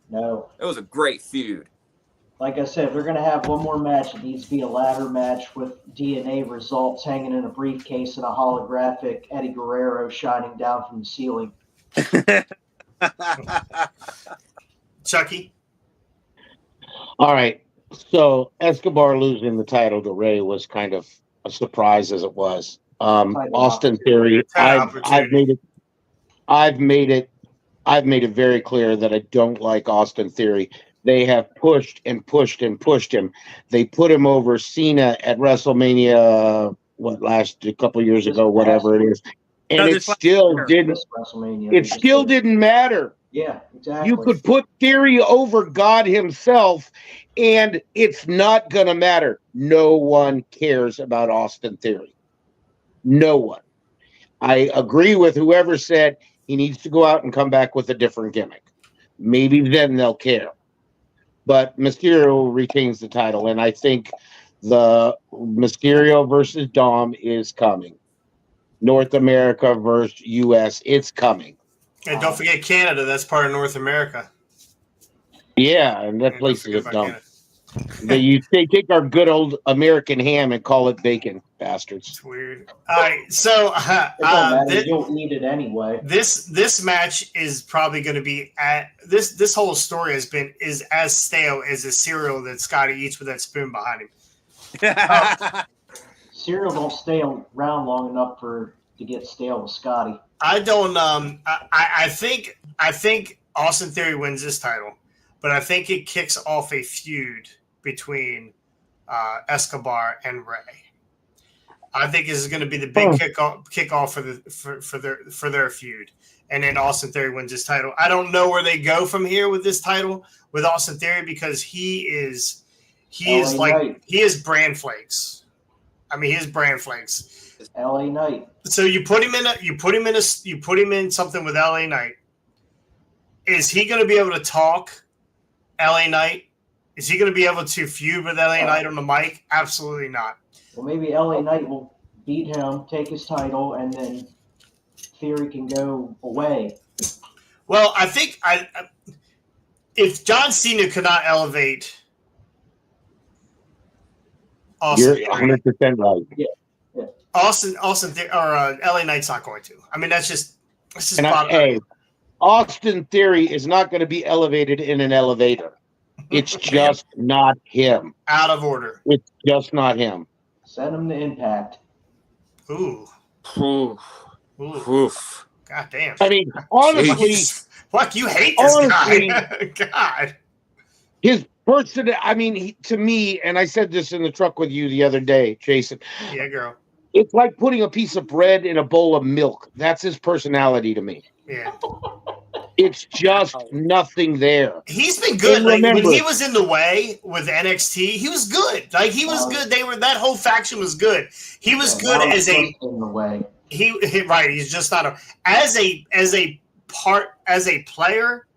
No. It was a great feud. Like I said, if they're going to have one more match, it needs to be a ladder match with DNA results hanging in a briefcase and a holographic Eddie Guerrero shining down from the ceiling. Chucky? All right. So Escobar losing the title to Ray was kind of a surprise as it was. Austin Theory, I've made it very clear that I don't like Austin Theory. They have pushed and pushed and pushed him. They put him over Cena at WrestleMania, a couple years ago, whatever it is. And it still didn't matter. Yeah, exactly. You could put Theory over God himself, and it's not going to matter. No one cares about Austin Theory. No one. I agree with whoever said he needs to go out and come back with a different gimmick. Maybe then they'll care. But Mysterio retains the title, and I think the Mysterio versus Dom is coming. North America versus U.S., it's coming. And don't forget Canada. That's part of North America. Yeah, and that place is dumb. They take our good old American ham and call it bacon, bastards. It's weird. All right, so you'll eat it anyway. This match is probably going to be this whole story is as stale as a cereal that Scotty eats with that spoon behind him. Cereal don't stay around long enough to get stale with Scotty. I don't. I think Austin Theory wins this title, but I think it kicks off a feud between Escobar and Ray. I think this is going to be the big kickoff for their feud, and then Austin Theory wins this title. I don't know where they go from here with this title with Austin Theory, because he is brand flakes. I mean, he is brand flakes. LA Knight. So you put him in something with LA Knight. Is he going to be able to talk LA Knight? Is he going to be able to feud with LA Knight on the mic? Absolutely not. Well, maybe LA Knight will beat him, take his title, and then Theory can go away. Well, I think if John Cena could not elevate Austin, you're 100% right. Yeah. Austin or LA Knight's not going to. I mean, that's just Austin Theory is not going to be elevated in an elevator. It's just not him. Out of order. It's just not him. Send him to Impact. Ooh. Oof. God damn. I mean, honestly, Fuck, you hate this honestly, guy. God. his person. I mean, to me, and I said this in the truck with you the other day, Jason. Yeah, girl. It's like putting a piece of bread in a bowl of milk. That's his personality to me. Yeah. It's just nothing there. He's been good. And Like when remember, he was in the way with NXT, he was good. Like he was good. That whole faction was good. He was good as a in the way. he right. He's just not a as a player.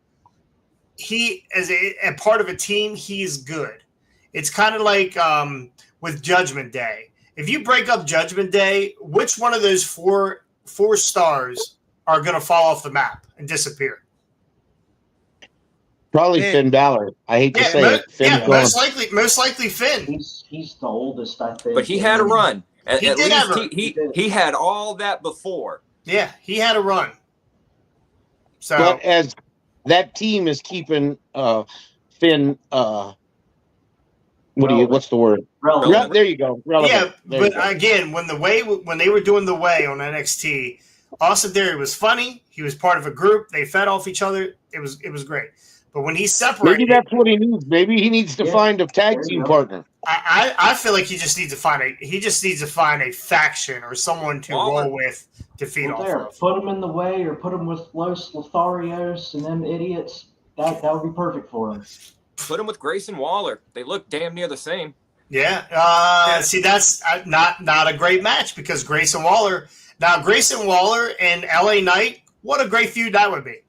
He as a part of a team. He's good. It's kind of like with Judgment Day. If you break up Judgment Day, which one of those four stars are going to fall off the map and disappear? probably Finn Balor. I hate to say it. Finn's gone. most likely Finn. He's the oldest, I think. But he had a run. At He did have least he had all that before. Yeah, he had a run. So, But as that team is keeping Finn, what's the word? Relevant. There you go. Relevant. yeah, There but you go. again, when they were doing the way on NXT, Austin Theory was funny. He was part of a group. They fed off each other. It was great. But when he separated, Maybe that's what he needs. Maybe he needs to find a tag team partner. I feel like he just needs to find a faction or someone to roll with to feed off of. Put him in the way, or put him with Los Lotharios and them idiots. That would be perfect for him. Put him with Grayson Waller. They look damn near the same. Yeah. See, that's not a great match because Grayson Waller and LA Knight. What a great feud that would be.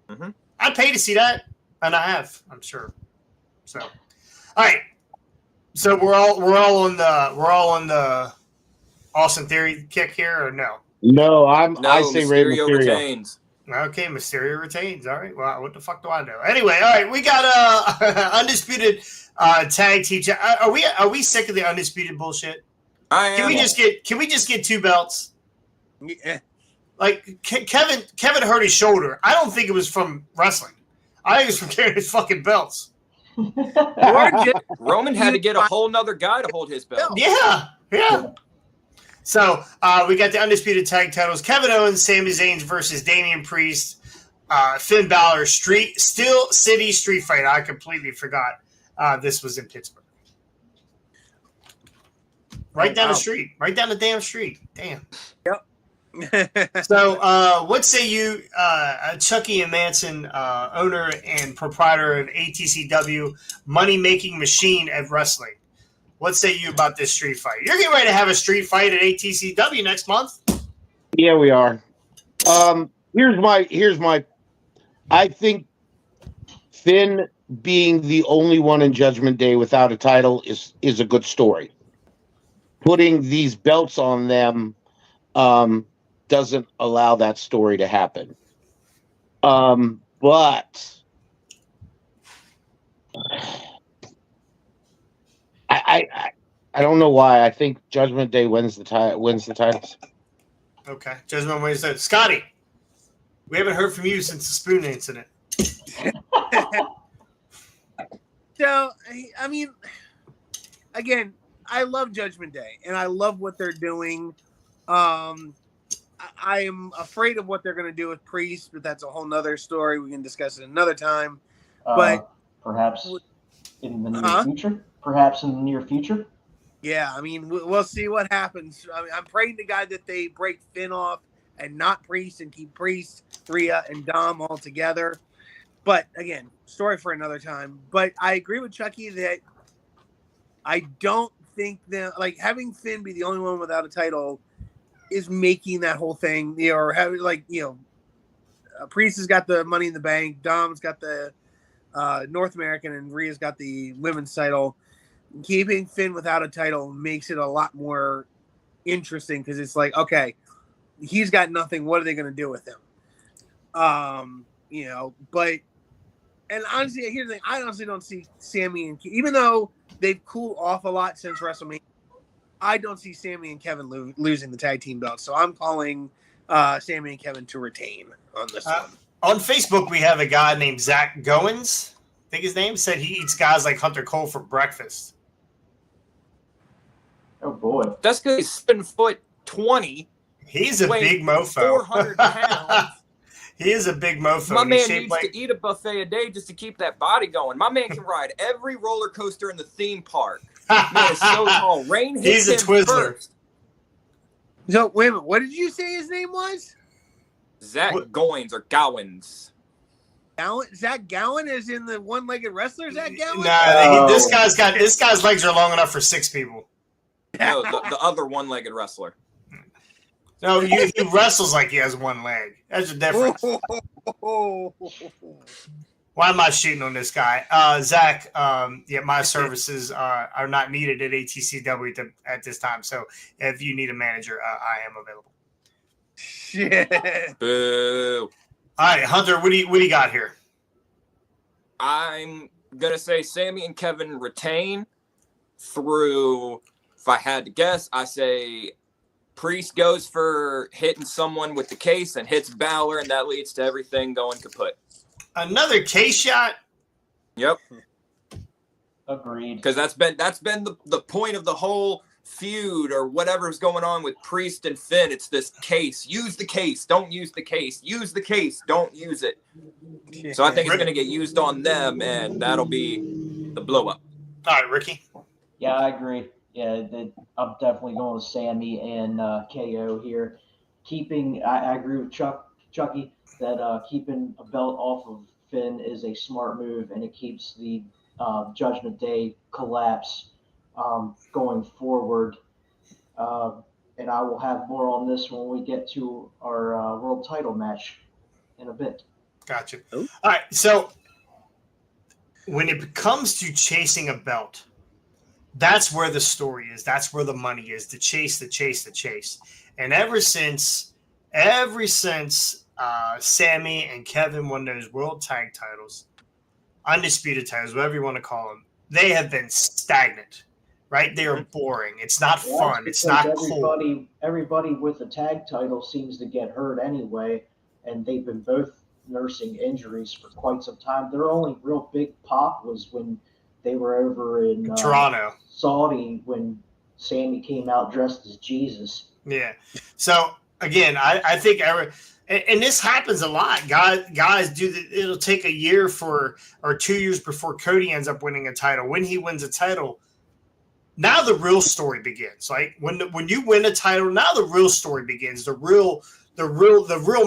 Mm-hmm. I'd pay to see that, and I have. I'm sure. So, all right. So we're all on the Austin Theory kick here, or no? No, I say Rey Mysterio Mysterio. retains. Okay, Mysterio retains. All right. Well, what the fuck do I know? Anyway, all right. We got undisputed tag team. Are we sick of the undisputed bullshit? I am. Can we just get two belts? Yeah. Like Kevin hurt his shoulder. I don't think it was from wrestling. I think it was from carrying his fucking belts. Roman had to get a whole nother guy to hold his belt. Yeah. So we got the undisputed tag titles: Kevin Owens, Sami Zayn versus Damian Priest, Finn Balor, Steel City Street Fight. I completely forgot this was in Pittsburgh. Right down the street. Right down the damn street. Damn. Yep. So, what say you, Chucky and Manson, owner and proprietor of ATCW, money-making machine at wrestling? What say you about this street fight? You're getting ready to have a street fight at ATCW next month. Yeah, we are. Here's my. I think Finn being the only one in Judgment Day without a title is a good story. Putting these belts on them doesn't allow that story to happen. But I don't know why. I think Judgment Day wins the titles. Okay, Judgment Wednesday. Scotty, we haven't heard from you since the spoon incident. So, I mean, again, I love Judgment Day, and I love what they're doing. I am afraid of what they're going to do with Priest, but that's a whole nother story. We can discuss it another time. But perhaps in the near future. Perhaps in the near future. Yeah, I mean, we'll see what happens. I mean, I'm praying to God that they break Finn off and not Priest and keep Priest, Rhea, and Dom all together. But again, story for another time. But I agree with Chucky that I don't think that like having Finn be the only one without a title is making that whole thing, or having Priest has got the Money in the Bank, Dom's got the North American, and Rhea's got the women's title. Keeping Finn without a title makes it a lot more interesting because it's like, okay, he's got nothing. What are they going to do with him? But and honestly, here's the thing: I honestly don't see Sammy and even though they've cooled off a lot since WrestleMania, I don't see Sammy and Kevin losing the tag team belts. So I'm calling Sammy and Kevin to retain on this one. On Facebook, we have a guy named Zach Goins. I think his name said he eats guys like Hunter Cole for breakfast. Oh boy, That's because he's 7'20". He's a weighing big mofo. 400 pounds. He is a big mofo. My and he's man shaped needs like to eat a buffet a day just to keep that body going. My man can ride every roller coaster in the theme park. Man is so tall. Rain hits He's a him Twizzler. first. So wait a minute, what did you say his name was? Zach What? Goins or Gowans. Zach Gowen is in the one-legged wrestler. Zach Gowen. Nah, this Oh. guy's legs are long enough for 6 people. No, the other one-legged wrestler. No, he wrestles like he has one leg. That's the difference. Why am I shooting on this guy? Zach, yeah, my services are not needed at ATCW at this time. So if you need a manager, I am available. Shit. Boo. All right, Hunter, what do you got here? I'm going to say Sammy and Kevin retain through, if I had to guess, I say Priest goes for hitting someone with the case and hits Balor, and that leads to everything going kaput. Another case shot? Yep. Agreed. Because that's been the point of the whole feud or whatever's going on with Priest and Finn. It's this case. Use the case. Don't use the case. Use the case. Don't use it. So I think it's going to get used on them, and that'll be the blow up. All right, Ricky. Yeah, I agree. Yeah, I'm definitely going with Sammy and KO here. I agree with Chucky that keeping a belt off of Finn is a smart move, and it keeps the Judgment Day collapse going forward. And I will have more on this when we get to our world title match in a bit. Gotcha. Oh. All right, so when it comes to chasing a belt, that's where the story is. That's where the money is. The chase. And ever since Sammy and Kevin won those world tag titles, undisputed titles, whatever you want to call them, they have been stagnant. Right? They are boring. It's not fun. It's not cool. Everybody with a tag title seems to get hurt anyway, and they've been both nursing injuries for quite some time. Their only real big pop was when they were over in Toronto, Saudi, when Sammy came out dressed as Jesus. Yeah. So again, I think and this happens a lot. Guys do it'll take a year or 2 years before Cody ends up winning a title. When he wins a title, now the real story begins. Like when you win a title, now the real story begins. The real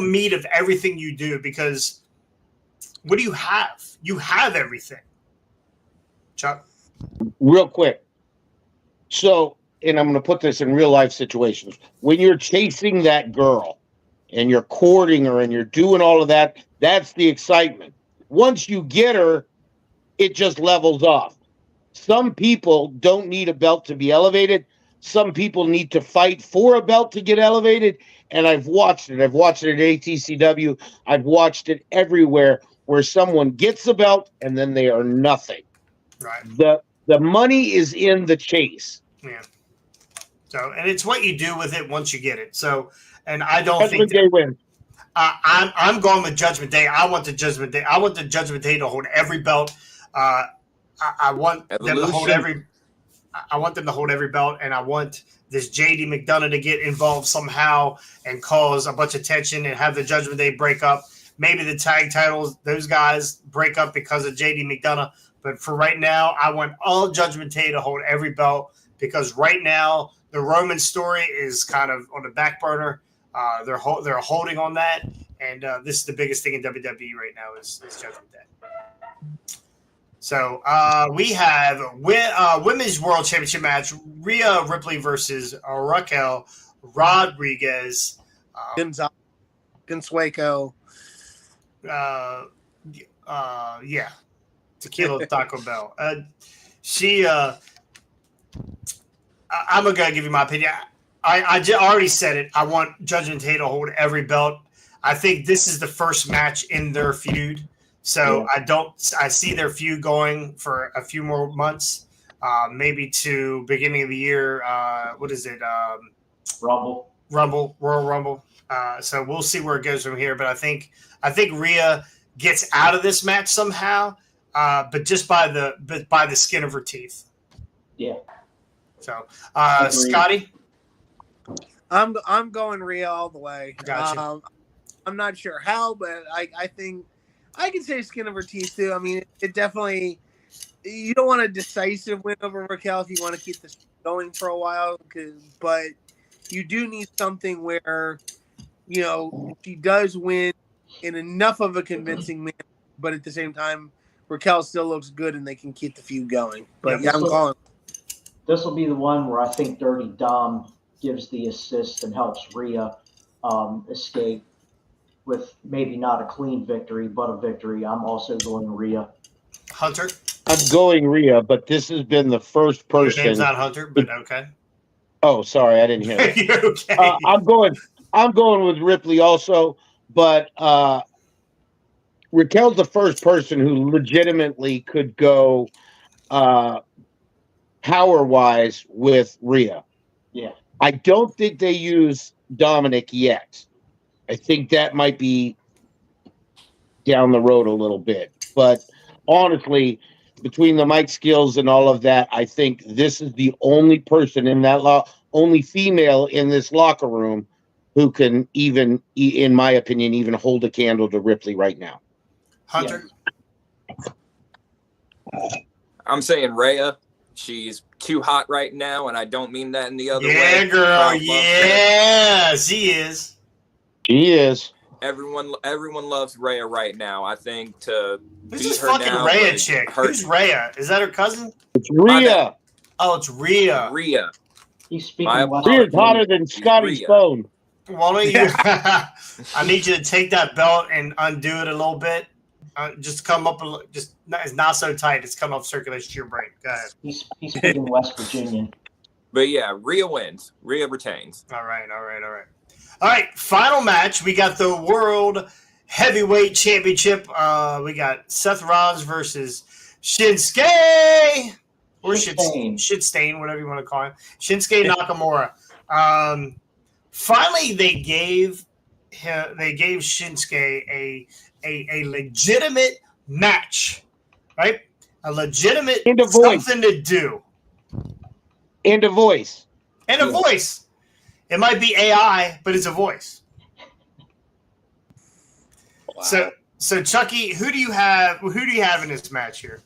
meat of everything you do, because what do you have? You have everything. Chuck? Real quick. So, and I'm going to put this in real life situations. When you're chasing that girl and you're courting her and you're doing all of that, that's the excitement. Once you get her, it just levels off. Some people don't need a belt to be elevated. Some people need to fight for a belt to get elevated. And I've watched it. I've watched it at ATCW. I've watched it everywhere where someone gets a belt and then they are nothing. Right. The money is in the chase. Yeah. So, and it's what you do with it once you get it. So, and I don't Judgment think Day wins. I'm going with Judgment Day. I want the Judgment Day. I want the Judgment Day to hold every belt. I want them to hold every. I want them to hold every belt, and I want this JD McDonough to get involved somehow and cause a bunch of tension and have the Judgment Day break up. Maybe the tag titles, those guys break up because of JD McDonough. But for right now, I want all Judgment Day to hold every belt, because right now the Roman story is kind of on the back burner. They're holding on that, and this is the biggest thing in WWE right now is Judgment Day. So we have Women's World Championship match: Rhea Ripley versus Raquel Rodriguez. Consueco. Yeah. Tequila Taco Bell. I'm going to give you my opinion. I already said it. I want Judgment Day to hold every belt. I think this is the first match in their feud. So yeah. I see their feud going for a few more months, maybe to beginning of the year. What is it? Royal Rumble. So we'll see where it goes from here. But I think Rhea gets out of this match somehow, but just by the skin of her teeth. Yeah. So, Scotty? I'm going Rhea all the way. Gotcha. I'm not sure how, but I think I can say skin of her teeth too. I mean, it definitely. You don't want a decisive win over Raquel if you want to keep this going for a while, but you do need something where she does win in enough of a convincing manner, but at the same time Raquel still looks good and they can keep the feud going. But Yep. I'm calling. This will be the one where I think Dirty Dom gives the assist and helps Rhea escape with maybe not a clean victory, but a victory. I'm also going Rhea. Hunter. I'm going Rhea, but this has been the first Your name's person. not Hunter, but okay. Oh, sorry, I didn't hear that. You're okay. I'm going with Ripley also, but Raquel's the first person who legitimately could go power-wise with Rhea. Yeah. I don't think they use Dominic yet. I think that might be down the road a little bit. But honestly, between the mic skills and all of that, I think this is the only person in that only female in this locker room who can even, in my opinion, even hold a candle to Ripley right now. Hunter. I'm saying Rhea. She's too hot right now, and I don't mean that in the other way. Yeah, girl. Yeah, she is. She is. Everyone loves Rhea right now. I think to Who's beat this her fucking now Rhea would chick? hurt. Who's Rhea? Is that her cousin? It's Rhea. Oh, it's Rhea. Rhea. He's speaking My West Rhea's Virginia. hotter than Scotty's Rhea. phone. Why don't you? I need you to take that belt and undo it a little bit. Just come up a little. It's not so tight. It's come up circulation to your brain. Go ahead. He's speaking West Virginian. But yeah, Rhea wins. Rhea retains. All right. All right. Final match. We got the World Heavyweight Championship. We got Seth Rollins versus Shinsuke or Shitstain, whatever you want to call him. Shinsuke Nakamura. Finally, they gave Shinsuke a legitimate match, right? A legitimate something to do. And a voice. And a voice. It might be AI, but it's a voice. Wow. So Chucky, who do you have in this match here?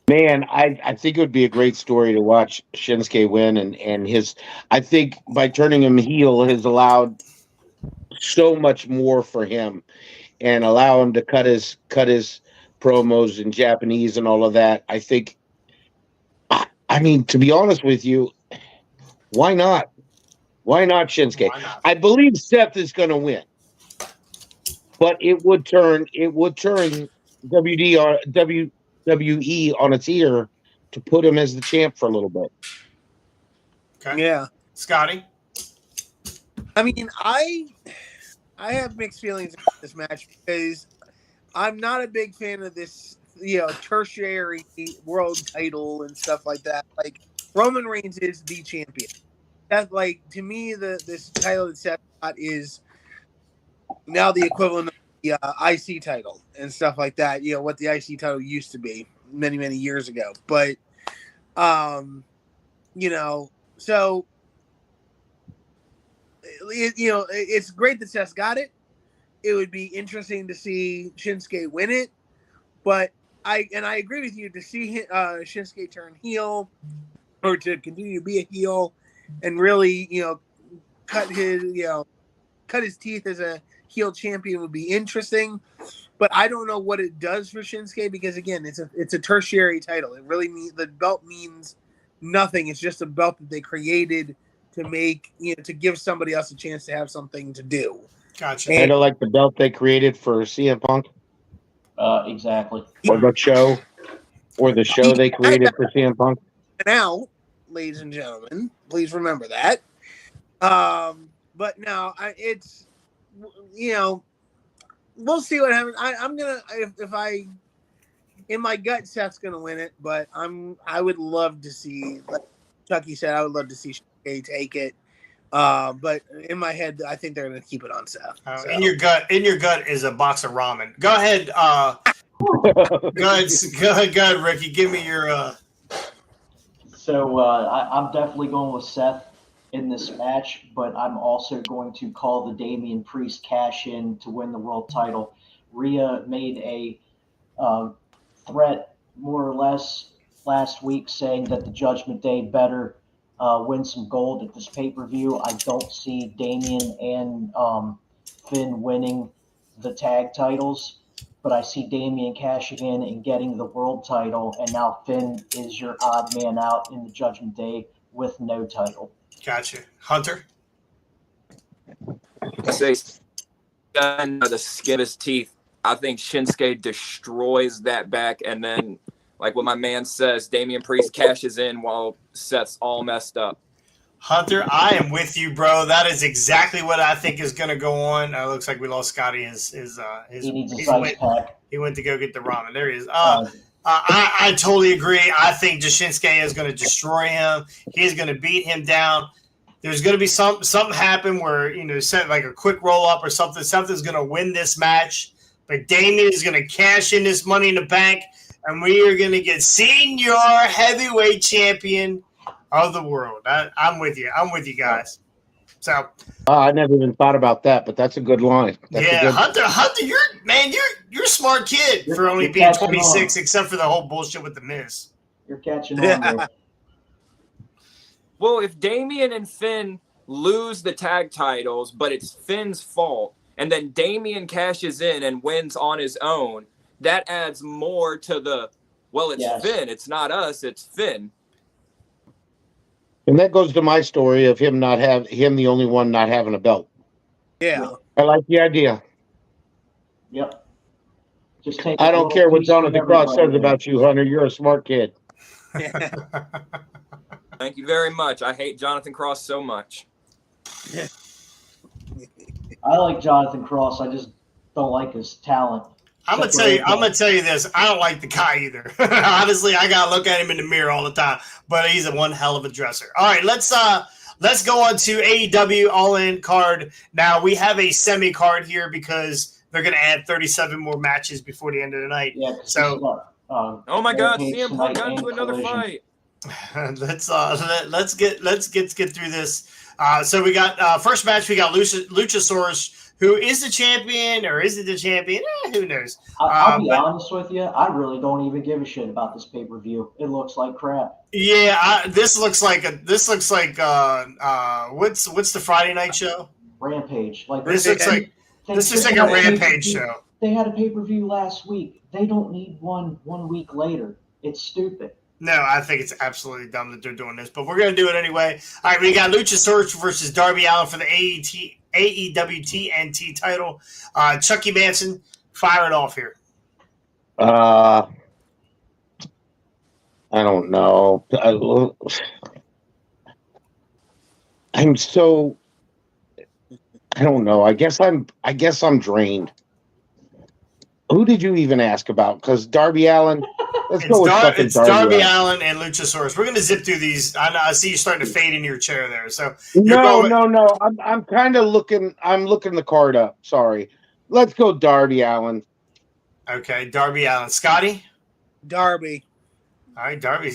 Man, I think it would be a great story to watch Shinsuke win, and his. I think by turning him heel has allowed so much more for him, and allow him to cut his promos in Japanese and all of that. I think. I mean, to be honest with you, why not? Why not Shinsuke? Why not? I believe Seth is going to win, but it would turn WWE on its ear to put him as the champ for a little bit. Okay. Yeah. Scotty? I mean, I have mixed feelings about this match because I'm not a big fan of this, tertiary world title and stuff like that. Like, Roman Reigns is the champion. That's like, to me, this title that Seth got is now the equivalent of the IC title and stuff like that. What the IC title used to be many, many years ago. But, so it's great that Seth got it. It would be interesting to see Shinsuke win it, but I agree with you to see Shinsuke turn heel or to continue to be a heel and really cut his teeth as a heel champion would be interesting. But I don't know what it does for Shinsuke because again, it's a tertiary title. It really means the belt means nothing. It's just a belt that they created to make to give somebody else a chance to have something to do. Gotcha. Kind of like the belt they created for CM Punk. Exactly. Or the show they created for CM Punk. Now, ladies and gentlemen, please remember that. But no, it's we'll see what happens. I'm gonna if I in my gut, Seth's gonna win it, but I would love to see, like Chucky said, I would love to see Shinsuke take it. But in my head, I think they're going to keep it on Seth. So. In your gut is a box of ramen. Go ahead. Go ahead, Ricky. Give me your. So I'm definitely going with Seth. in this match, but I'm also going to call the Damian Priest cash in to win the world title. Rhea made a threat, more or less, last week saying that the Judgment Day better win some gold at this pay per view. I don't see Damian and Finn winning the tag titles, but I see Damian cashing in and getting the world title, and now Finn is your odd man out in the Judgment Day with no title. Gotcha. Hunter? I say the skin of his teeth. I think Shinsuke destroys that back, and then, like what my man says, Damian Priest cashes in while Seth's all messed up. Hunter, I am with you, bro. That is exactly what I think is going to go on. Looks like we lost Scotty. He needs a size pack. He went to go get the ramen. There he is. I totally agree. I think Shinsuke is going to destroy him. He's going to beat him down. There's going to be something happen where, set like a quick roll up or something. Something's going to win this match. But Damian is going to cash in this Money in the Bank, and we are going to get senior heavyweight champion of the world. I'm with you. I'm with you guys. So I never even thought about that, but that's a good line. Hunter, you're a smart kid for only being 26, except for the whole bullshit with the Miz. You're catching on there. Well, if Damian and Finn lose the tag titles, but it's Finn's fault, and then Damian cashes in and wins on his own, that adds more to the, it's Finn. It's not us. It's Finn. And that goes to my story of him the only one not having a belt. Yeah. I like the idea. Yep. I don't care what Jonathan Cross says about you, Hunter. You're a smart kid. Thank you very much. I hate Jonathan Cross so much. I like Jonathan Cross. I just don't like his talent. I'm gonna tell you this. I don't like the guy either. Honestly, I gotta look at him in the mirror all the time. But he's one hell of a dresser. All right, let's go on to AEW All In card. Now we have a semi card here because they're gonna add 37 more matches before the end of the night. Yeah. So, oh my God, CM Punk got into another fight. let's get through this. So we got first match. We got Luchasaurus, who is the champion or isn't the champion? Who knows? I'll be honest with you. I really don't even give a shit about this pay per view. It looks like crap. Yeah, this looks like what's the Friday night show? Rampage. This looks like a Rampage show. They had a pay per view last week. They don't need one week later. It's stupid. No, I think it's absolutely dumb that they're doing this, but we're going to do it anyway. All right, we got Luchasaurus versus Darby Allin for the AEW TNT title. Chucky Manson, fire it off here. I don't know. I don't know. I guess I'm drained. Who did you even ask about? Because Darby Allin. It's Darby Allin and Luchasaurus. We're going to zip through these. I see you starting to fade into your chair there. So no. I'm kind of looking. I'm looking the card up. Sorry. Let's go Darby Allin. Okay, Darby Allin. Scotty? Darby. All right, Darby.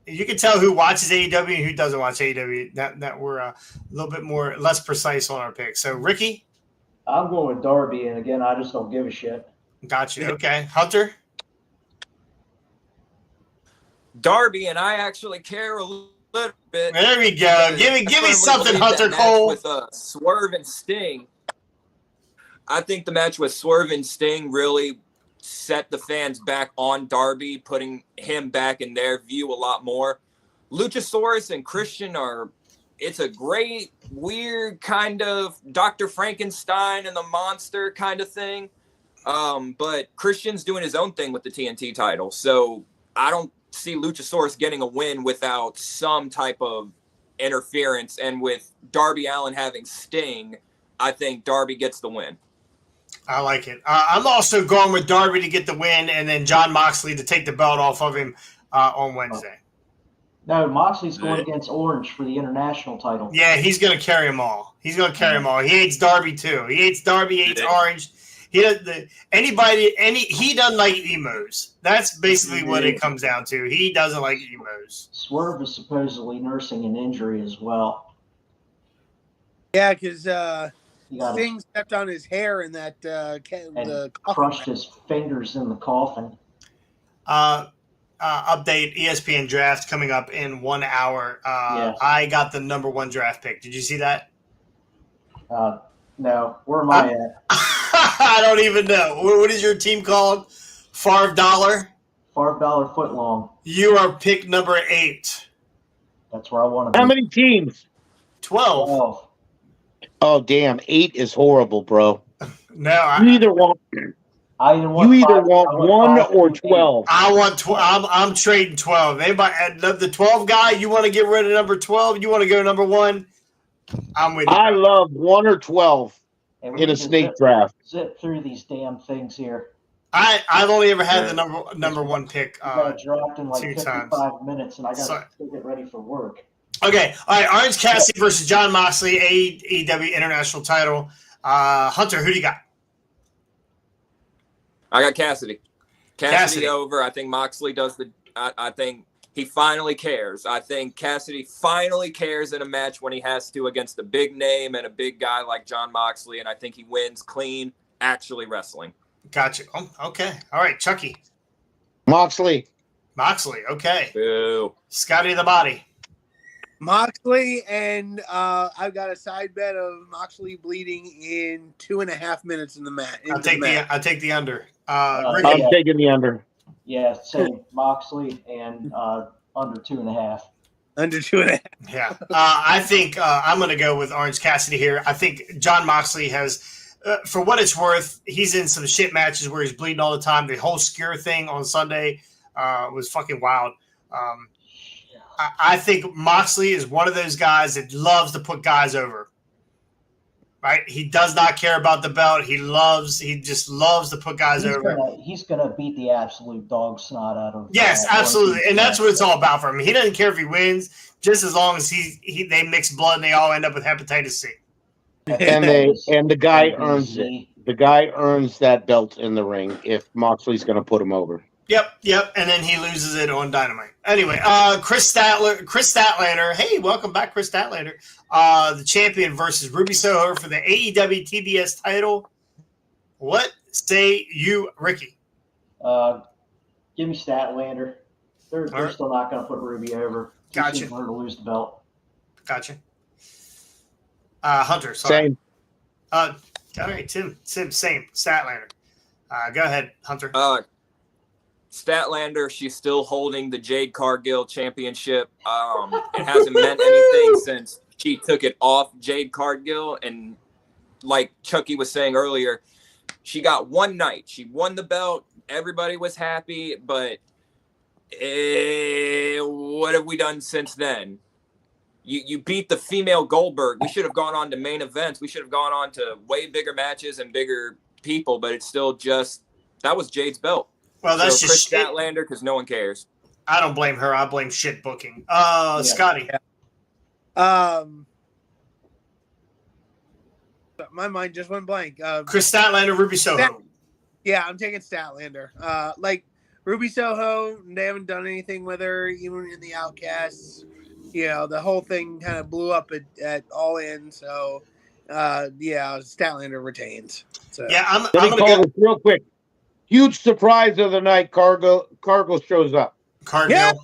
You can tell who watches AEW and who doesn't watch AEW. That we're a little bit less precise on our picks. So, Ricky? I'm going with Darby, and again, I just don't give a shit. Got you. Okay. Hunter? Darby, and I actually care a little bit. There we go. Give me something, Hunter Cole. With Swerve and Sting. I think the match with Swerve and Sting really set the fans back on Darby, putting him back in their view a lot more. Luchasaurus and Christian it's a great, weird kind of Dr. Frankenstein and the monster kind of thing. But Christian's doing his own thing with the TNT title. So I don't see Luchasaurus getting a win without some type of interference. And with Darby Allin having Sting, I think Darby gets the win. I like it. I'm also going with Darby to get the win and then Jon Moxley to take the belt off of him on Wednesday. No, Moxley's going against Orange for the international title. Yeah, he's going to carry them all. He hates Darby too. He hates Darby, hates Orange. He doesn't like emos. That's basically what it comes down to. He doesn't like emos. Swerve is supposedly nursing an injury as well. Yeah, because He got Sting stepped on his hair in that and the crushed his fingers in the coffin. Update ESPN draft coming up in 1 hour. Yeah. I got the number 1 draft pick. Did you see that? No, where am I at? I don't even know. What is your team called? Favre Dollar? $5 foot long. You are pick number 8. That's where I want to be. How many teams? 12. 12. Oh, damn. 8 is horrible, bro. No, You either want I either want you either five- want I want 1 5 or and 8. 12. I want. I'm trading 12. Anybody the 12 guy? You want to get rid of number 12? You want to go number 1? I'm with you. I love 1 or 12 And we in a need to snake draft. Zip through these damn things here. I've only ever had the number 1 pick. We got dropped in like 2 55 times. minutes, and I got Sorry. to still get ready for work. Okay, all right. Orange Cassidy versus John Moxley, AEW International Title. Hunter, who do you got? I got Cassidy. Cassidy. Cassidy over. I think Moxley does the. I think he finally cares. I think Cassidy finally cares in a match when he has to against a big name and a big guy like John Moxley, and I think he wins clean, actually wrestling. Gotcha. Oh, okay. All right, Chucky. Moxley. Moxley. Okay. Boo. Scotty the Body. Moxley, and I've got a side bet of Moxley bleeding in 2.5 minutes in the match. I'll take the under. Ricky. I'm taking the under. Yeah, same. Moxley and under 2.5. Under 2.5. Yeah. I think I'm going to go with Orange Cassidy here. I think John Moxley has, for what it's worth, he's in some shit matches where he's bleeding all the time. The whole Skewer thing on Sunday was fucking wild. I think Moxley is one of those guys that loves to put guys over. Right? He does not care about the belt. He just loves to put guys over. He's gonna beat the absolute dog snot out of. Yes, absolutely, and that's what it's all about for him. He doesn't care if he wins, just as long as they mix blood and they all end up with hepatitis C. And the guy earns it. The guy earns that belt in the ring if Moxley's going to put him over. Yep, and then he loses it on Dynamite. Anyway, Chris Statlander. Hey, welcome back, Chris Statlander. The champion versus Ruby Soho for the AEW TBS title. What say you, Ricky? Give me Statlander. They're still not going to put Ruby over. Gotcha. Too soon for her to lose the belt. Gotcha. Hunter, sorry. Same. All right, Tim, same. Statlander. Go ahead, Hunter. Statlander, she's still holding the Jade Cargill championship. It hasn't meant anything since she took it off Jade Cargill. And like Chucky was saying earlier, she got one night. She won the belt. Everybody was happy. But what have we done since then? You beat the female Goldberg. We should have gone on to main events. We should have gone on to way bigger matches and bigger people. But it's still just that was Jade's belt. Well, that's so just Chris Statlander because no one cares. I don't blame her. I blame shit booking. Scotty. My mind just went blank. Chris Statlander, Ruby Soho. Yeah, I'm taking Statlander. Like Ruby Soho, they haven't done anything with her, even in the Outcasts. You know, the whole thing kind of blew up at All In. So, Statlander retains. So. Yeah, I'm Let me going call to go. this real quick. Huge surprise of the night. Cargill shows up. Cargill. Yeah.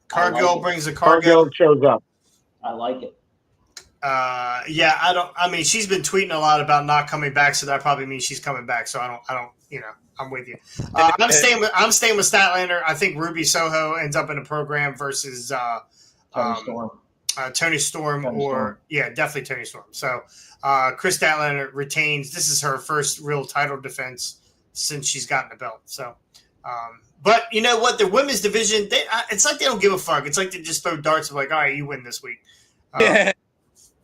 Cargill brings the Cargill. Cargill shows up. I like it. I mean, she's been tweeting a lot about not coming back, so that probably means she's coming back. So I don't, I'm with you. I'm staying with Statlander. I think Ruby Soho ends up in a program versus Tony Storm. Tony Storm, definitely Tony Storm. So Chris Statlander retains. This is her first real title defense since she's gotten the belt. So, but you know what? The women's division, it's like they don't give a fuck. It's like they just throw darts of like, all right, you win this week.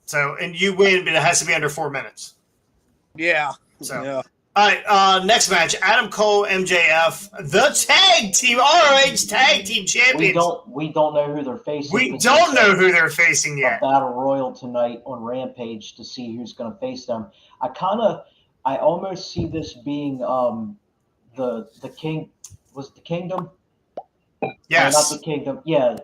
So, and you win, but it has to be under 4 minutes. Yeah. So, yeah. All right, next match, Adam Cole, MJF, the tag team, ROH tag team champions. We don't know who they're facing. We don't know who they're facing yet. A battle royal tonight on Rampage to see who's going to face them. I almost see this being the King. Was it the Kingdom? Yes. Not the Kingdom. Yeah.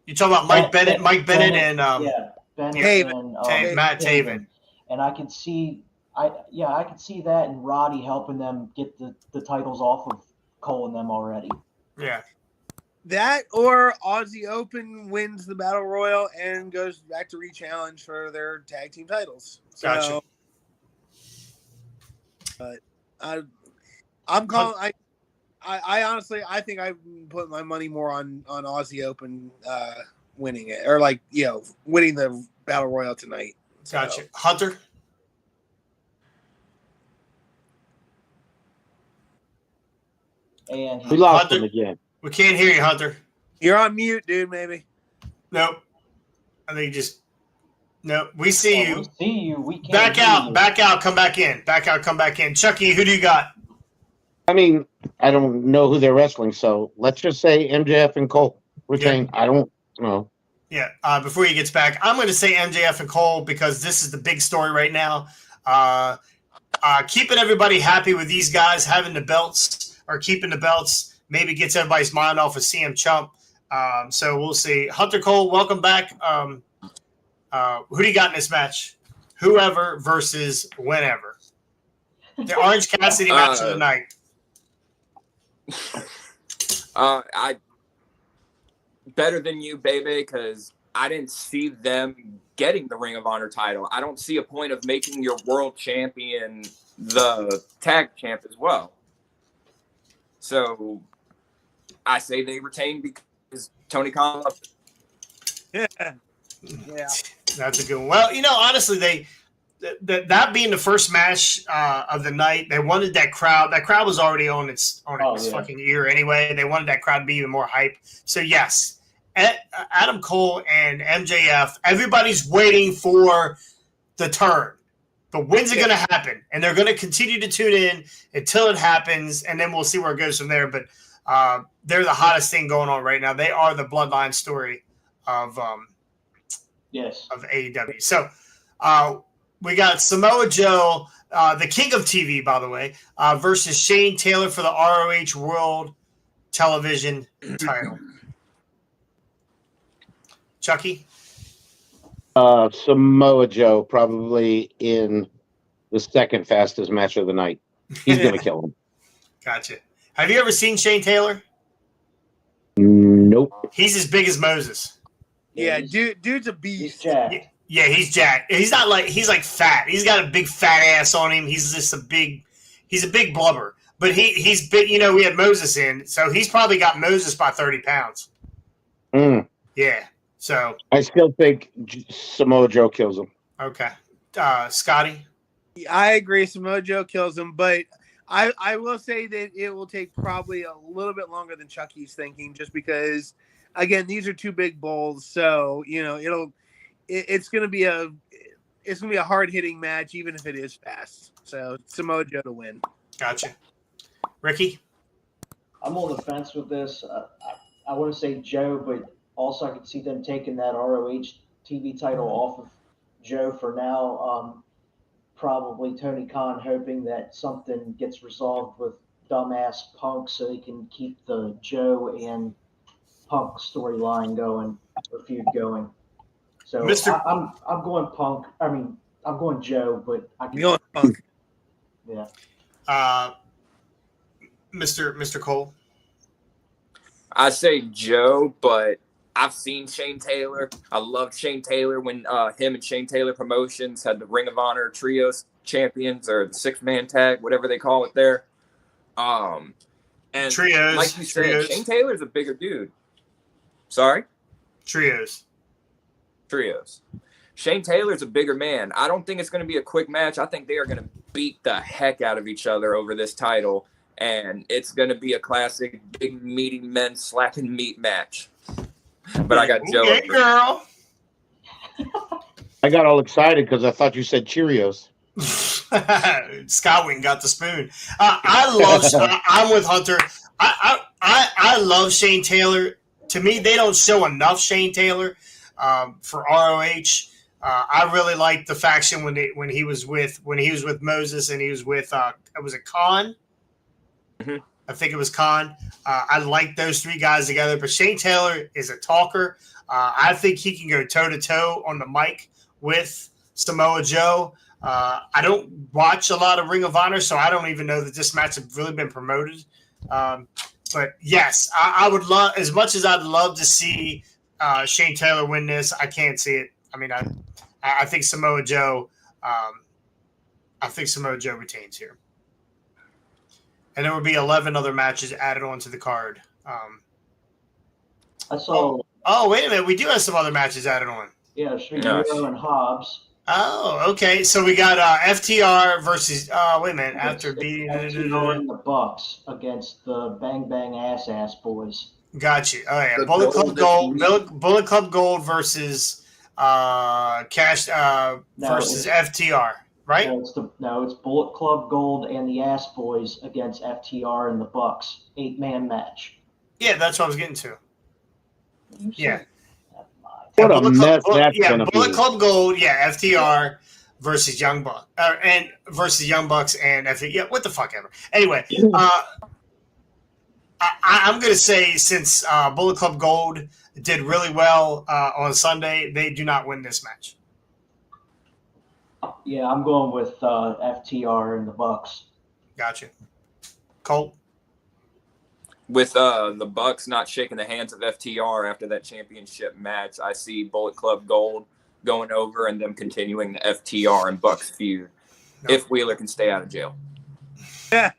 You're talking about Mike Bennett and yeah. Bennett Taven. and Matt Taven. And I could see I could see that and Roddy helping them get the titles off of Cole and them already. Yeah. That or Aussie Open wins the Battle Royal and goes back to re-challenge for their tag team titles. So, Gotcha. But I'm calling. I honestly, I think I put my money more on Aussie Open winning it, or like winning the Battle Royal tonight. So. Gotcha. Hunter. And We lost Hunter. him again. We can't hear you, Hunter. You're on mute, dude. Maybe. Nope. I think just no. We see you. We see you. We can't Back hear out. you. Back out. Come back in. Back out. Come back in. Chucky, who do you got? I mean, I don't know who they're wrestling, so let's just say MJF and Cole retain. I don't know. Yeah. Before he gets back, I'm going to say MJF and Cole because this is the big story right now. Keeping everybody happy with these guys having the belts or keeping the belts maybe gets everybody's mind off of CM Chump. So we'll see. Hunter Cole, welcome back. Who do you got in this match? Whoever versus whenever. The Orange Cassidy match of the night. I better than you, baby, because I didn't see them getting the Ring of Honor title. I don't see a point of making your world champion the tag champ as well. So I say they retain because Tony Khan loved it. Yeah. That's a good one. Well, honestly, that being the first match of the night, they wanted that crowd. That crowd was already on its fucking ear anyway. They wanted that crowd to be even more hype. So yes, Adam Cole and MJF. Everybody's waiting for the turn. But when's it going to happen? And they're going to continue to tune in until it happens, and then we'll see where it goes from there. But they're the hottest thing going on right now. They are the bloodline story of AEW. So we got Samoa Joe, the king of TV, by the way, versus Shane Taylor for the ROH World Television title. Chucky? Samoa Joe probably in the second fastest match of the night. He's going to kill him. Gotcha. Have you ever seen Shane Taylor? Nope. He's as big as Moses. Yeah, dude's a beast. He's jacked. Yeah, he's jacked. He's like fat. He's got a big fat ass on him. He's just he's a big blubber. But he's big. We had Moses in, so he's probably got Moses by 30 pounds. Yeah. So I still think Samoa Joe kills him. Okay. Scotty? I agree. Samoa Joe kills him, but I will say that it will take probably a little bit longer than Chucky's thinking, just because, again, these are two big bulls. So it's gonna be a hard hitting match, even if it is fast. So Samoa Joe to win. Gotcha. Ricky? I'm on the fence with this. I want to say Joe, but also I could see them taking that ROH TV title off of Joe for now. Probably Tony Khan hoping that something gets resolved with dumbass Punk so they can keep the Joe and Punk storyline going, or feud going. So I'm going Punk. I mean, I'm going Joe, but I can going Punk. Yeah. Mr. Cole? I say Joe, but I've seen Shane Taylor. I loved Shane Taylor when him and Shane Taylor Promotions had the Ring of Honor Trios champions, or the 6-man tag, whatever they call it there. And Trios. like you said, Shane Taylor's a bigger dude. Sorry? Trios. Shane Taylor's a bigger man. I don't think it's going to be a quick match. I think they are going to beat the heck out of each other over this title, and it's going to be a classic big meaty men slapping meat match. But I got Joe. Okay, girl. I got all excited because I thought you said Cheerios. Scotwing got the spoon. I'm with Hunter. I love Shane Taylor. To me, they don't show enough Shane Taylor for ROH. I really liked the faction when he was with Moses and he was with was it Khan? Mm-hmm. I think it was Khan. I like those three guys together, but Shane Taylor is a talker. I think he can go toe to toe on the mic with Samoa Joe. I don't watch a lot of Ring of Honor, so I don't even know that this match has really been promoted. But yes, I would love, as much as I'd love to see Shane Taylor win this, I can't see it. I mean, I think Samoa Joe. I think Samoa Joe retains here, and there will be 11 other matches added onto the card. I saw. Oh, wait a minute, we do have some other matches added on. Yeah, Miro and Hobbs. Oh, okay. So we got FTR versus. Wait a minute. After beating FTR and the Bucks against the Bang Bang Ass Boys. Got you. Oh yeah, The Bullet Club Gold. Golden Bullet Club Gold versus Cash versus FTR. Right? No, it's Bullet Club Gold and the Ass Boys against FTR and the Bucks. 8-man match. Yeah, that's what I was getting to. Yeah. What a mess that's gonna be. Bullet Club Gold. Yeah, FTR versus Young Bucks and versus Young Bucks and FTR. Yeah, what the fuck ever. Anyway, I'm gonna say since Bullet Club Gold did really well on Sunday, they do not win this match. Yeah, I'm going with FTR and the Bucks. Gotcha. Colt? With the Bucks not shaking the hands of FTR after that championship match, I see Bullet Club Gold going over and them continuing the FTR and Bucks feud. No. If Wheeler can stay out of jail. Yeah.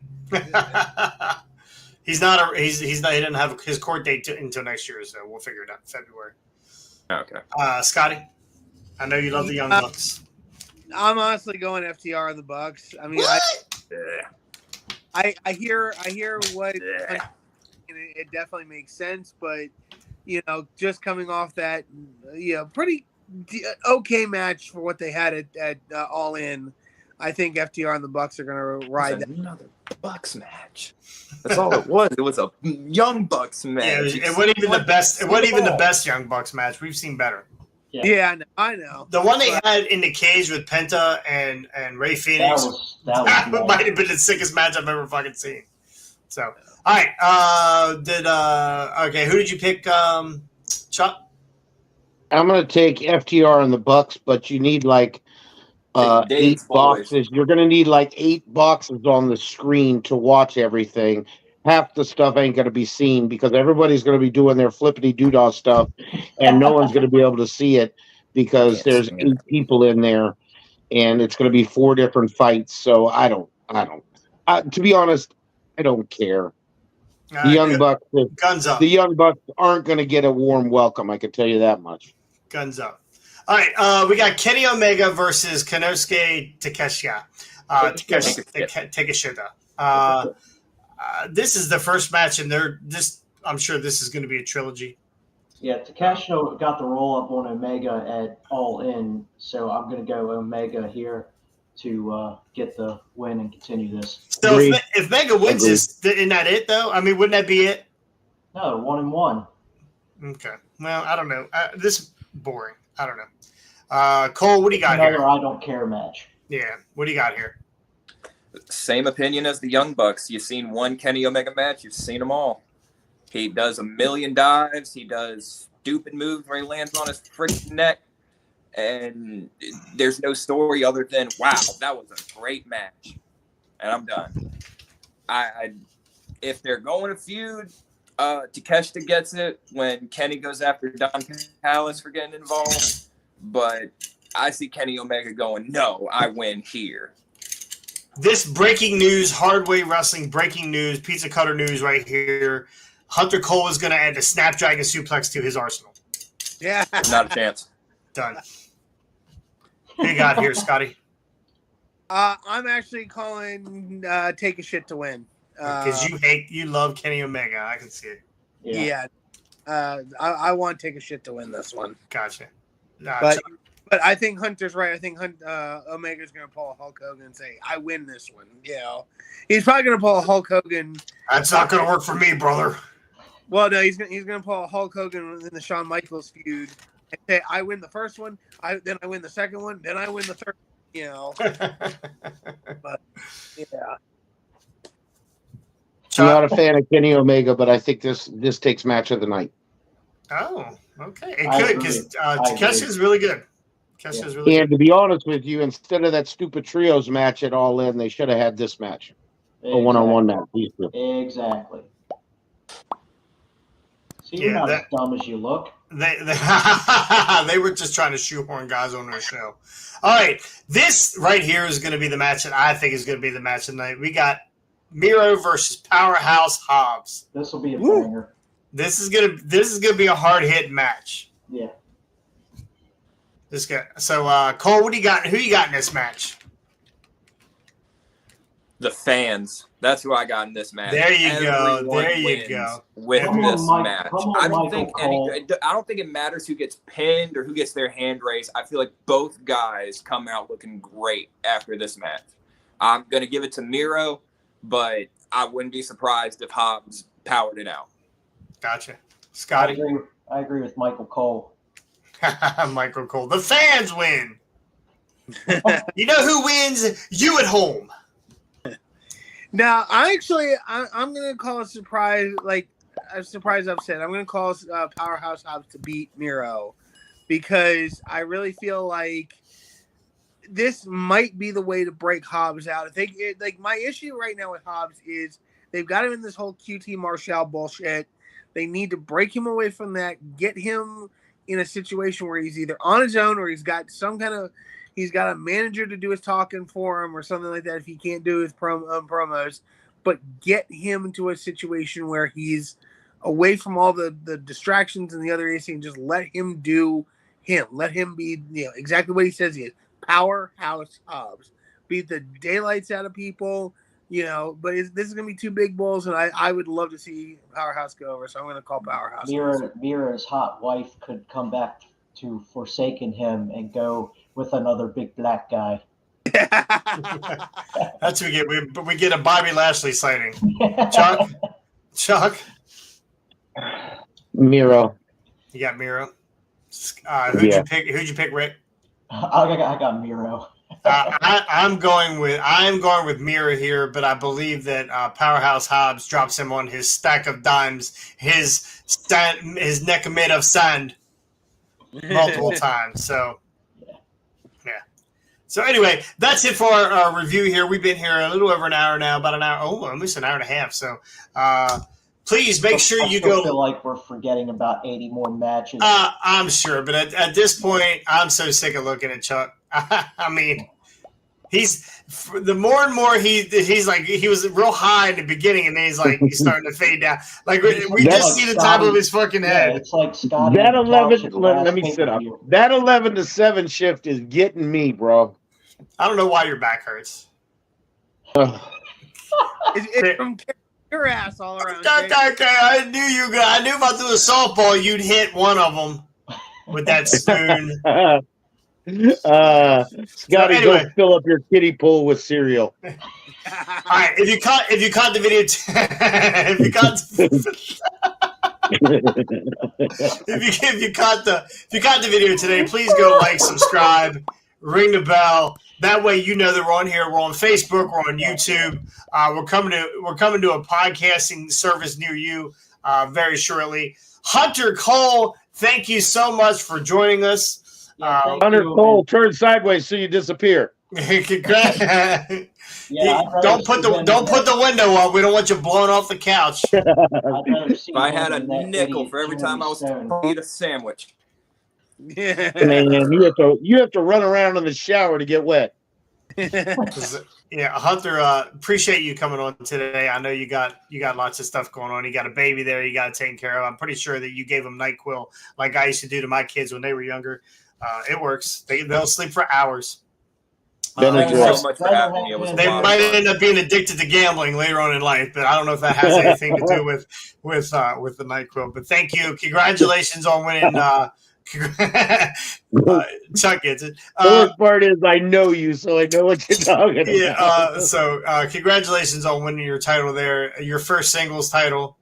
He's not. He didn't have his court date until next year, so we'll figure it out in February. Okay. Scotty, I know you love the Young Bucks. I'm honestly going FTR and the Bucks. I mean, I hear what it definitely makes sense, but just coming off that pretty okay match for what they had at All In, I think FTR and the Bucks are going to ride that. Another Bucks match. That's all it was. It was a Young Bucks match. Yeah, it wasn't even the best. It wasn't even the best Young Bucks match. We've seen better. Yeah, I know. The one they had in the cage with Penta and Ray Phoenix. That might have been the sickest match I've ever fucking seen. So, all right. Okay, who did you pick, Chuck? I'm gonna take FTR and the Bucks, but you need like 8 boxes. You're gonna need like 8 boxes on the screen to watch everything. Half the stuff ain't going to be seen because everybody's going to be doing their flippity doodah stuff, and no one's going to be able to see it because there's 8 people in there, and it's going to be 4 different fights. So I don't. To be honest, I don't care. The Young Bucks, guns up. The Young Bucks aren't going to get a warm welcome. I can tell you that much. Guns up. All right, we got Kenny Omega versus Konosuke Takeshita. Takeshita. This is the first match, and I'm sure this is going to be a trilogy. Yeah, Takeshita got the roll up on Omega at All In, so I'm going to go Omega here to get the win and continue this. So if Omega wins this, isn't that it though? I mean, wouldn't that be it? No, 1-1. Okay. Well, I don't know. This is boring. I don't know. Cole, what do you got here? I don't care match. Yeah. What do you got here? Same opinion as the Young Bucks. You've seen one Kenny Omega match. You've seen them all. He does a million dives. He does stupid moves where he lands on his freaking neck. And there's no story other than, wow, that was a great match. And I'm done. If they're going to feud, Takeshita gets it when Kenny goes after Don Callis for getting involved. But I see Kenny Omega going, no, I win here. This breaking news, Hardway Wrestling breaking news, pizza cutter news right here. Hunter Cole is going to add the Snapdragon Suplex to his arsenal. Yeah. Not a chance. Done. Who you got here, Scotty? I'm actually calling Take a Shit to win. Because you love Kenny Omega. I can see it. Yeah. I want Take a Shit to win this one. Gotcha. But I think Hunter's right. I think Omega's going to pull a Hulk Hogan and say, I win this one. He's probably going to pull a Hulk Hogan. That's not going to work for me, brother. Well, no, he's going to pull a Hulk Hogan in the Shawn Michaels feud and say, I win the first one, then I win the second one, then I win the third. But, yeah. I'm not Chuck? a fan of Kenny Omega, but I think this takes match of the night. Oh, okay. It I could agree. because I agree. Takeshi's really good. Takeshi's really And good. to be honest with you, instead of that stupid trios match at All In, they should have had this match, a one-on-one match. These two. Exactly. See, you're Yeah, not as dumb as you look. They were just trying to shoehorn guys on their show. All right, this right here is going to be the match that I think is going to be the match of the night. We got Miro versus Powerhouse Hobbs. This will be a banger. This is gonna be a hard hit match. Yeah. This guy. So Cole, what do you got? Who you got in this match? The fans. That's who I got in this match. There you go. Everyone There you wins go. with Come on, this Mike. match. Come on, I don't Michael think Cole. I don't think it matters who gets pinned or who gets their hand raised. I feel like both guys come out looking great after this match. I'm gonna give it to Miro, but I wouldn't be surprised if Hobbs powered it out. Gotcha. I Scotty. agree with Michael Cole. Michael Cole. The fans win. You know who wins? You at home. Now, I'm going to call a surprise, like a surprise upset. I'm going to call Powerhouse Hobbs to beat Miro because I really feel like this might be the way to break Hobbs out. I think my issue right now with Hobbs is they've got him in this whole QT Marshall bullshit. They need to break him away from that, get him in a situation where he's either on his own or he's got a manager to do his talking for him or something like that if he can't do his promos, but get him into a situation where he's away from all the distractions and the other AC and just let him do him. Let him be exactly what he says he is. Powerhouse Hobbs. Beat the daylights out of people, but this is going to be two big bulls, and I would love to see Powerhouse go over, so I'm going to call Powerhouse. Mira's hot wife could come back to Forsaken him and go with another big black guy. That's what we get. We get a Bobby Lashley sighting. Chuck. Miro. You got Miro. Who'd you pick, Rick? I got Miro. I'm going with Miro here, but I believe that Powerhouse Hobbs drops him on his stack of dimes, his neck made of sand, multiple times. So, yeah. So anyway, that's it for our review here. We've been here a little over an hour now, about an hour, almost an hour and a half. So, please make sure you go. I feel like we're forgetting about 80 more matches. I'm sure, but at this point, I'm so sick of looking at Chuck. I mean, the more and more he's like, he was real high in the beginning, and then he's starting to fade down. Like we just see the top of his fucking head. It's like Scotty. That 11. Let me sit up. That 11 to 7 shift is getting me, bro. I don't know why your back hurts. It's from your ass all around. Okay, I knew if I threw a softball, you'd hit one of them with that spoon. Scotty, anyway. go fill up your kiddie pool with cereal. All right, if you caught the video, if you caught the video today, please go like, subscribe, ring the bell. That way, you know that we're on here. We're on Facebook. We're on YouTube. We're coming to a podcasting service near you very shortly. Hunter Cole, thank you so much for joining us. Hunter Cole, turn sideways so you disappear. Congrats. Don't put the window up. We don't want you blowing off the couch. If I had a nickel for every time I was to eat a sandwich. Yeah. Man, you have to run around in the shower to get wet. Yeah, Hunter, appreciate you coming on today. I know you got lots of stuff going on. You got a baby there you got to take care of. I'm pretty sure that you gave them NyQuil like I used to do to my kids when they were younger. It works. They'll sleep for hours. Thank you so much for having me. They might end up being addicted to gambling later on in life, but I don't know if that has anything to do with the NyQuil. But thank you. Congratulations on winning. Chuck gets it. The worst part is I know you, so I know what you're talking about. Yeah. So congratulations on winning your title there, your first singles title.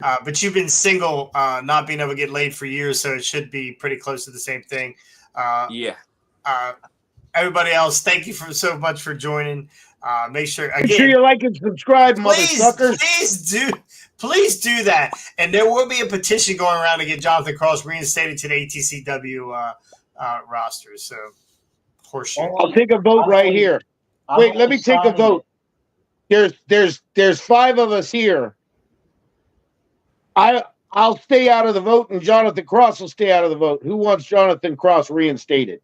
But you've been single, not being able to get laid for years, so it should be pretty close to the same thing. Yeah. Everybody else, thank you so much for joining. Make sure Make sure again. you like and subscribe, Please, motherfuckers. please do that. And there will be a petition going around to get Jonathan Cross reinstated to the ATCW roster. So, horseshit. I'll take a vote right here. Wait, let me take a vote. There's 5 of us here. I'll stay out of the vote, and Jonathan Cross will stay out of the vote. Who wants Jonathan Cross reinstated?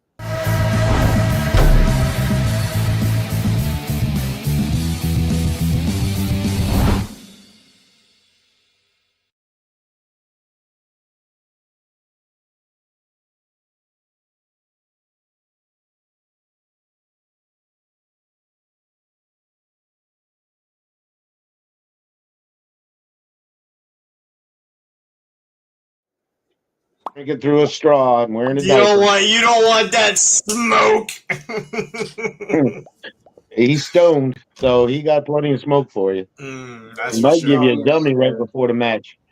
Drinking through a straw. I'm wearing a You diaper. don't want that smoke. He's stoned, so he got plenty of smoke for you. That's He for might give sure. you a dummy right before the match.